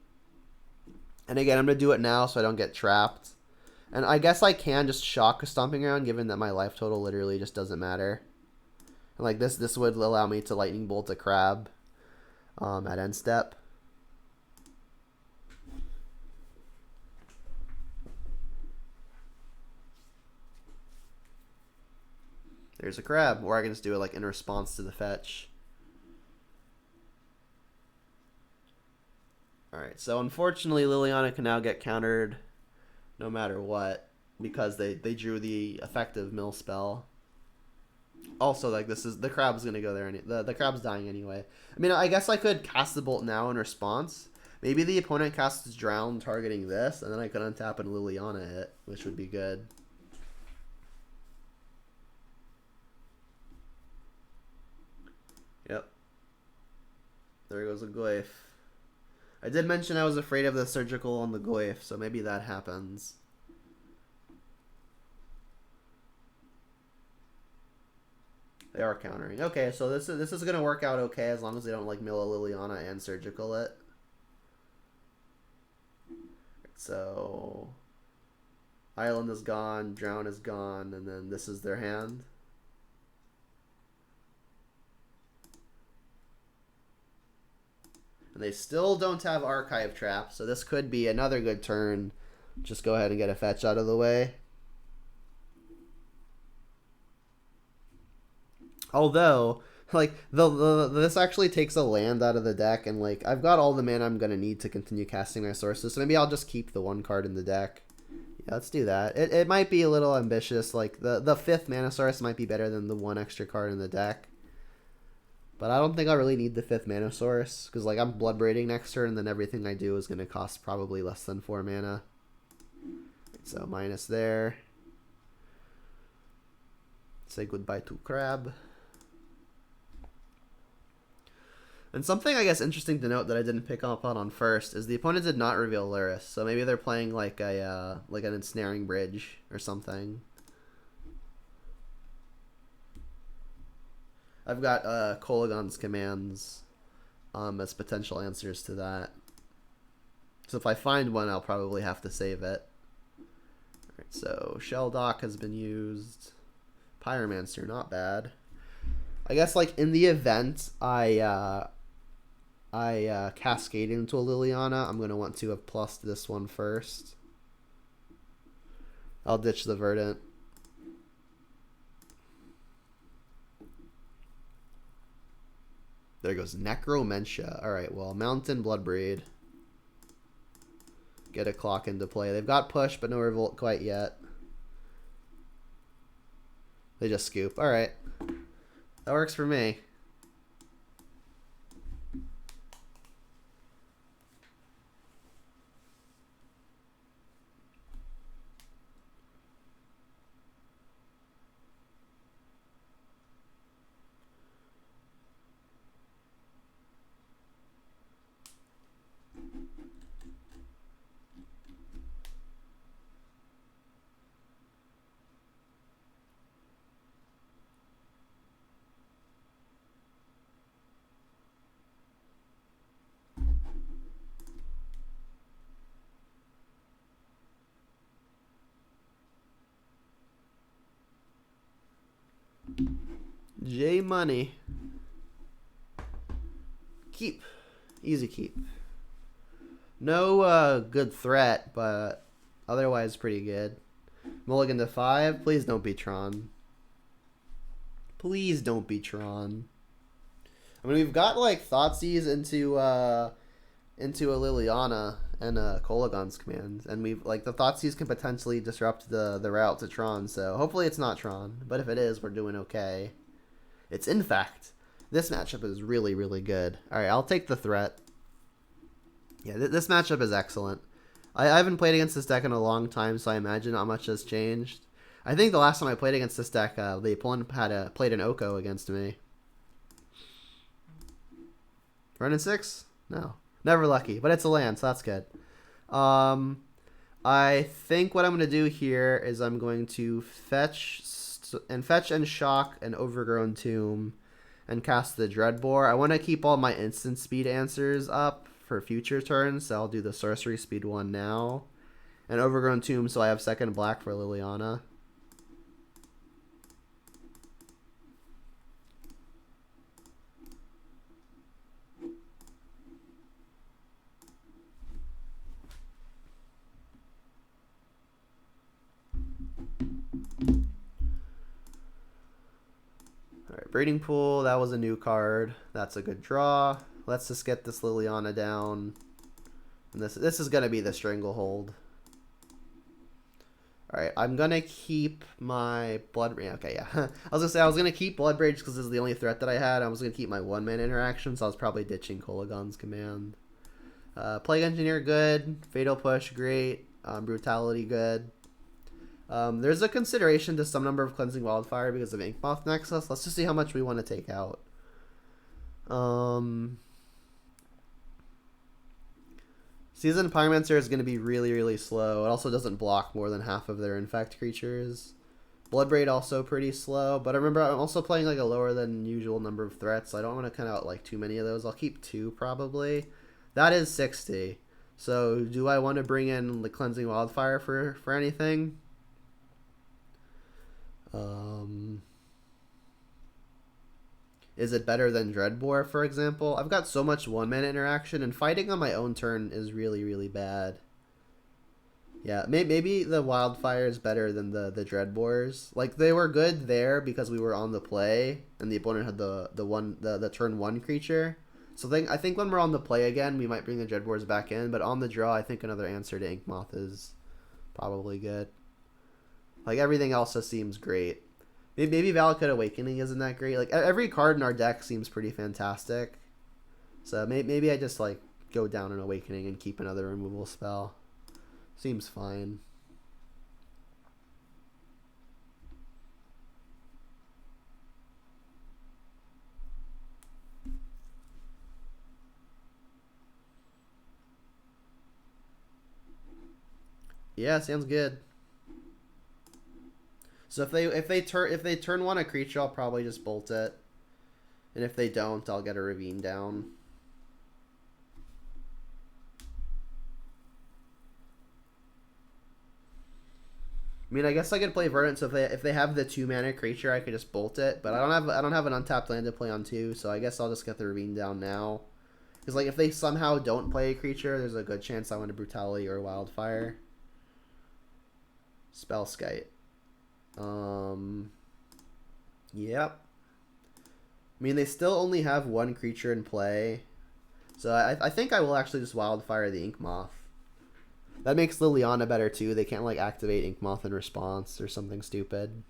And again, I'm going to do it now so I don't get trapped. And I guess I can just shock a Stomping Ground, given that my life total literally just doesn't matter. And like this would allow me to Lightning Bolt a crab at end step. There's a crab, or I can just do it like in response to the fetch. Alright, so unfortunately Liliana can now get countered no matter what, because they drew the effective mill spell. Also, like, the crab's gonna go there, and the crab's dying anyway. I mean, I guess I could cast the bolt now in response. Maybe the opponent casts Drown targeting this, and then I could untap and Liliana it, which would be good. Yep. There goes a Goyf. I did mention I was afraid of the Surgical on the Goyf, so maybe that happens. They are countering. Okay, so this is gonna work out okay as long as they don't like mill a Liliana and Surgical it. So Island is gone, Drown is gone, and then this is their hand. And they still don't have Archive Trap, so this could be another good turn. Just go ahead and get a fetch out of the way. Although, like, this actually takes a land out of the deck, and, like, I've got all the mana I'm going to need to continue casting my sources, so maybe I'll just keep the 1 card in the deck. Yeah, let's do that. It might be a little ambitious. Like, the 5th mana source might be better than the 1 extra card in the deck. But I don't think I really need the 5th mana source, because, like, I'm Blood Braiding next turn, and then everything I do is going to cost probably less than 4 mana. So, minus there. Say goodbye to Crab. And something I guess interesting to note that I didn't pick up on first is the opponent did not reveal Luris, so maybe they're playing like a like an ensnaring bridge or something. I've got Kolagon's commands as potential answers to that. So if I find one, I'll probably have to save it. Alright, so Shell Dock has been used. Pyromancer, not bad. I guess like in the event I cascade into a Liliana, I'm going to want to have plussed this one first. I'll ditch the Verdant. There goes Necromentia. Alright, well, Mountain Bloodbraid. Get a clock into play. They've got push, but no revolt quite yet. They just scoop. Alright. That works for me. J Money. Keep. Easy keep. No good threat, but otherwise pretty good. Mulligan to 5. Please don't be Tron. Please don't be Tron. I mean, we've got like Thoughtseize into a Liliana and a Kolagon's command, and we've like the Thoughtseize can potentially disrupt the route to Tron. So hopefully it's not Tron, but if it is, we're doing okay. It's in fact. This matchup is really, really good. All right, I'll take the threat. Yeah, this matchup is excellent. I haven't played against this deck in a long time, so I imagine not much has changed. I think the last time I played against this deck, the opponent had played an Oko against me. Running 6? No. Never lucky, but it's a land, so that's good. I think what I'm going to do here is I'm going to fetch and shock an Overgrown Tomb and cast the Dreadbore. I want to keep all my instant speed answers up for future turns, so I'll do the sorcery speed one now. And Overgrown Tomb, so I have second black for Liliana. Alright, Breeding Pool, that was a new card. That's a good draw. Let's just get this Liliana down. And this is going to be the Stranglehold. Alright, I'm going to keep my Bloodbraid. Okay, yeah. I was going to say, I was going to keep Bloodbraid because this is the only threat that I had. I was going to keep my one-man interaction, so I was probably ditching Kolagon's command. Plague Engineer, good. Fatal Push, great. Brutality, good. There's a consideration to some number of Cleansing Wildfire because of Inkmoth Nexus. Let's just see how much we want to take out. Seasoned Pyromancer is going to be really, really slow. It also doesn't block more than half of their infect creatures. Bloodbraid also pretty slow, but I remember I'm also playing like a lower than usual number of threats, so I don't want to cut out like too many of those. I'll keep 2 probably. That is 60. So do I want to bring in the Cleansing Wildfire for anything? Is it better than Dreadbore, for example? I've got so much one-mana interaction, and fighting on my own turn is really, really bad. Yeah, maybe the Wildfire is better than the Dreadbores. Like, they were good there because we were on the play, and the opponent had the turn 1 creature. So I think when we're on the play again, we might bring the Dreadbores back in, but on the draw, I think another answer to Inkmoth is probably good. Like, everything else just seems great. Maybe Valakut Awakening isn't that great. Like, every card in our deck seems pretty fantastic. So maybe I just, like, go down an Awakening and keep another removal spell. Seems fine. Yeah, sounds good. So if they turn one a creature, I'll probably just bolt it. And if they don't, I'll get a Ravine down. I mean, I guess I could play Verdant. So if they have the 2-mana creature, I could just bolt it. But I don't have an untapped land to play on 2, so I guess I'll just get the Ravine down now. Because like if they somehow don't play a creature, there's a good chance I want a Brutality or Wildfire. Spellskite. Yep. I mean, they still only have one creature in play. So I think I will actually just Wildfire the Ink Moth. That makes Liliana better too. They can't like activate Ink Moth in response or something stupid.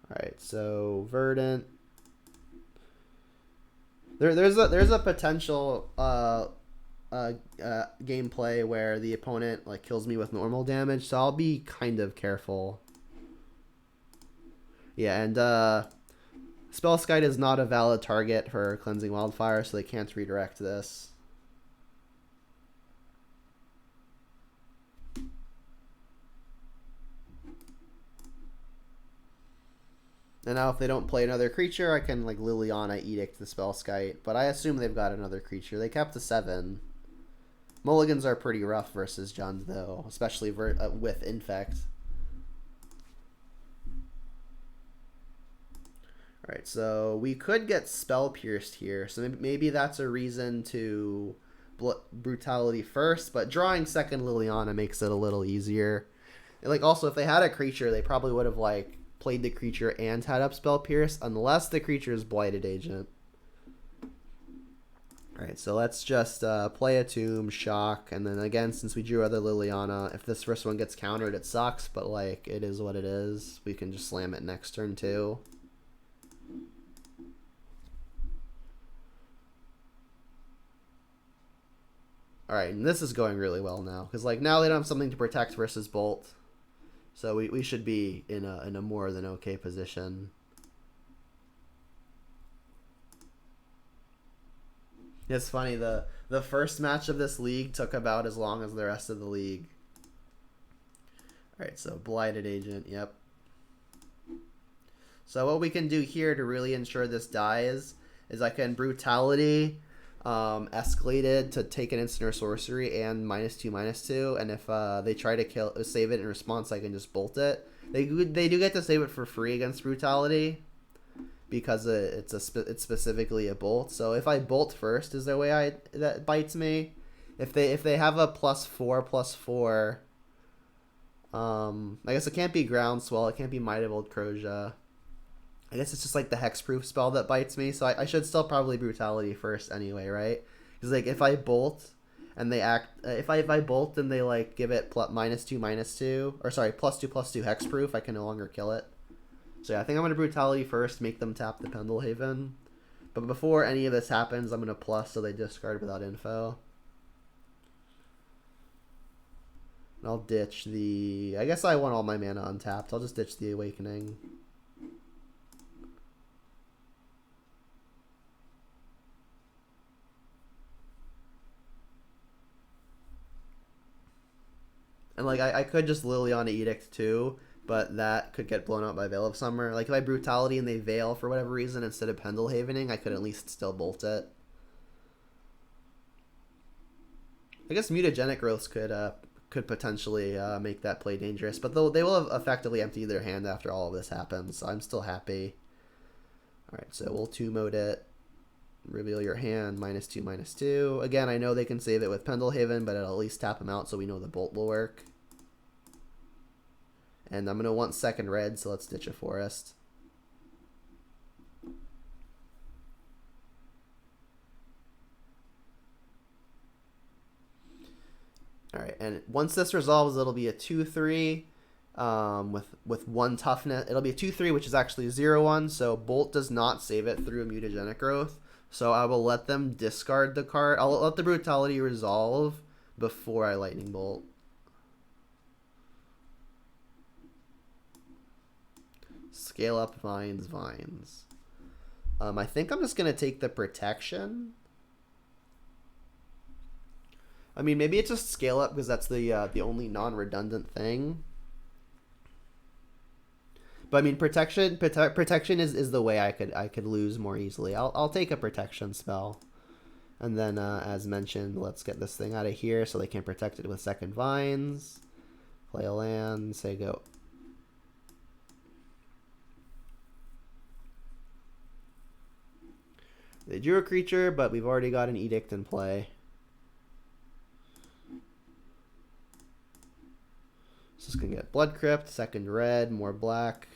Alright, so Verdant. There's a potential gameplay where the opponent like kills me with normal damage, so I'll be kind of careful. Yeah, and Spellskite is not a valid target for Cleansing Wildfire, so they can't redirect this. And now if they don't play another creature, I can like Liliana Edict the Spellskite, but I assume they've got another creature. They kept a 7. Mulligans are pretty rough versus Jund though, especially with Infect. Alright, so we could get Spell Pierced here, so maybe that's a reason to Brutality first, but drawing second Liliana makes it a little easier. And like also, if they had a creature, they probably would have like played the creature and had up Spell Pierce, unless the creature is Blighted Agent. Alright, so let's just play a Tomb, Shock, and then again, since we drew other Liliana, if this first one gets countered, it sucks, but like, it is what it is. We can just slam it next turn too. Alright, and this is going really well now, because like now they don't have something to protect versus Bolt. So we should be in a more than okay position. It's funny, the first match of this league took about as long as the rest of the league. Alright, so Blighted Agent, yep. So what we can do here to really ensure this dies is I can Brutality escalated to take an instant or sorcery and -2/-2, and if they try to save it in response, I can just bolt it. They do get to save it for free against Brutality because it's specifically a bolt. So if I bolt first, is there a way that bites me? If they have a +4/+4, I guess it can't be Groundswell, it can't be Might of Old Croja. I guess it's just like the hexproof spell that bites me, so I should still probably Brutality first anyway, right? Because like if I bolt and they act, if I bolt and they like give it -2/-2, or sorry, +2/+2 hexproof, I can no longer kill it. So yeah, I think I'm gonna Brutality first, make them tap the Pendelhaven. But before any of this happens, I'm gonna plus so they discard without info. And I'll ditch the. I guess I want all my mana untapped. I'll just ditch the Awakening. And like I could just Liliana Edict too, but that could get blown out by Veil of Summer. Like if I Brutality and they Veil for whatever reason instead of Pendelhavening, I could at least still bolt it. I guess Mutagenic Growths could potentially make that play dangerous, but they will have effectively emptied their hand after all of this happens, so I'm still happy. Alright, so we'll 2-mode it. Reveal your hand, -2/-2. Again, I know they can save it with Pendelhaven, but it'll at least tap them out so we know the bolt will work. And I'm going to want second red, so let's ditch a forest. Alright, and once this resolves, it'll be a 2/3 with 1 toughness. It'll be a 2/3, which is actually 0/1, so Bolt does not save it through a Mutagenic Growth. So I will let them discard the card. I'll let the Brutality resolve before I Lightning Bolt. Scale up Vines. I think I'm just going to take the protection. I mean, maybe it's just scale up because that's the only non-redundant thing. But I mean, protection is the way I could lose more easily. I'll take a protection spell, and then as mentioned, let's get this thing out of here so they can protect it with second vines. Play a land, say go. They drew a creature, but we've already got an edict in play. So it's gonna get Blood Crypt, second red, more black.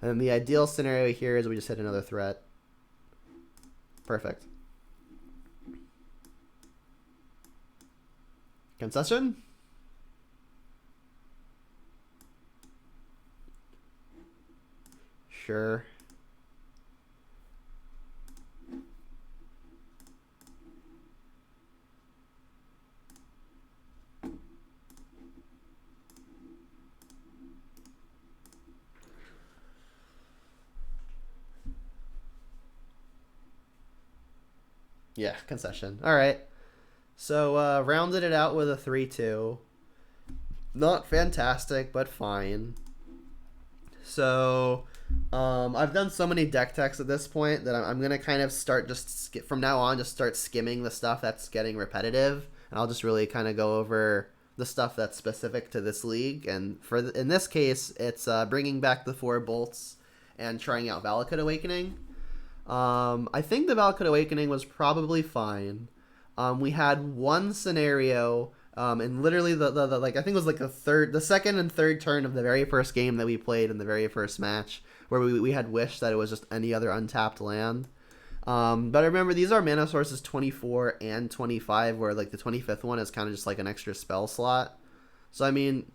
And then the ideal scenario here is we just hit another threat. Perfect. Concession? Sure. Yeah, concession. All right. So rounded it out with a 3-2. Not fantastic, but fine. So I've done so many deck techs at this point that I'm going to kind of start just from now on, just start skimming the stuff that's getting repetitive. And I'll just really kind of go over the stuff that's specific to this league. And in this case, it's bringing back the 4 bolts and trying out Valakut Awakening. I think the Valakut Awakening was probably fine. We had one scenario, and literally the like I think it was like the second and third turn of the very first game that we played in the very first match, where we had wished that it was just any other untapped land. But remember, these are mana sources 24 and 25, where like the 25th one is kind of just like an extra spell slot. So I mean,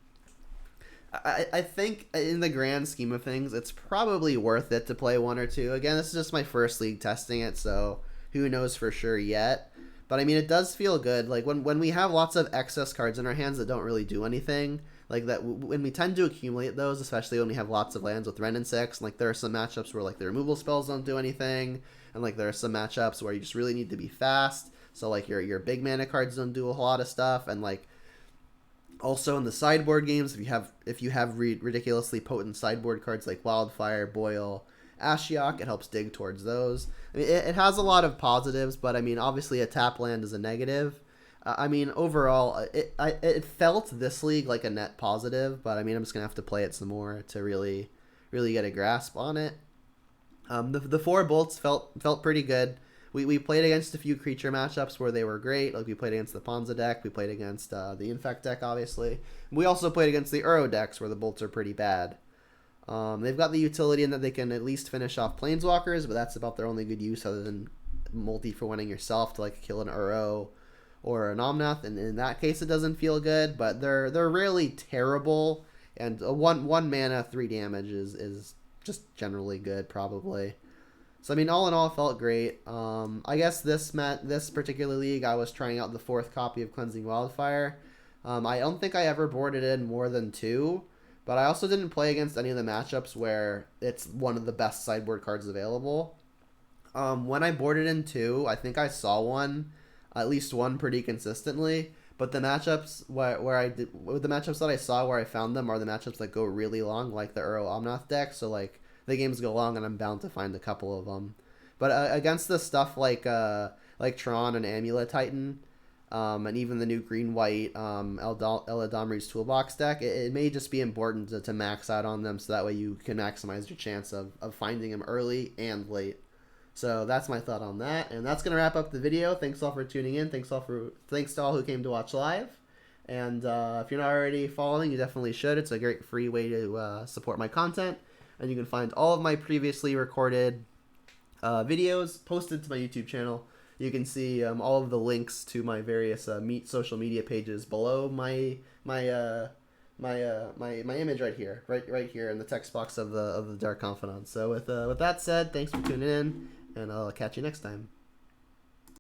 I think in the grand scheme of things, it's probably worth it to play 1 or 2. Again, this is just my first league testing it, so who knows for sure yet. But I mean, it does feel good. Like when we have lots of excess cards in our hands that don't really do anything, like that when we tend to accumulate those, especially when we have lots of lands with Ren and 6, like there are some matchups where like the removal spells don't do anything, and like there are some matchups where you just really need to be fast. So like your big mana cards don't do a whole lot of stuff, and like also in the sideboard games, if you have ridiculously potent sideboard cards like Wildfire, Boil, Ashiok, it helps dig towards those. I mean, it has a lot of positives, but I mean, obviously a tap land is a negative. I mean, overall, it felt this league like a net positive, but I mean, I'm just gonna have to play it some more to really get a grasp on it. The 4 bolts felt pretty good. We played against a few creature matchups where they were great. Like we played against the Ponza deck. We played against the Infect deck, obviously. We also played against the Uro decks where the bolts are pretty bad. They've got the utility in that they can at least finish off Planeswalkers, but that's about their only good use other than multi for winning yourself to like kill an Uro or an Omnath. And in that case, it doesn't feel good, but they're rarely terrible. And a one mana 3 damage is just generally good, probably. So, I mean, all in all, it felt great. I guess this particular league, I was trying out the 4th copy of Cleansing Wildfire. I don't think I ever boarded in more than 2, but I also didn't play against any of the matchups where it's one of the best sideboard cards available. When I boarded in 2, I think I saw at least one pretty consistently. But the matchups the matchups that I saw where I found them are the matchups that go really long, like the Uro Omnath deck. So like the games go long, and I'm bound to find a couple of them. But against the stuff like Tron and Amulet Titan, and even the new green-white Eladamri's Toolbox deck, it may just be important to max out on them so that way you can maximize your chance of finding them early and late. So that's my thought on that, and that's gonna wrap up the video. Thanks all for tuning in. Thanks to all who came to watch live. And if you're not already following, you definitely should. It's a great free way to support my content. And you can find all of my previously recorded videos posted to my YouTube channel. You can see all of the links to my various social media pages below my image right here, right here in the text box of the Dark Confidant. So with that said, thanks for tuning in, and I'll catch you next time.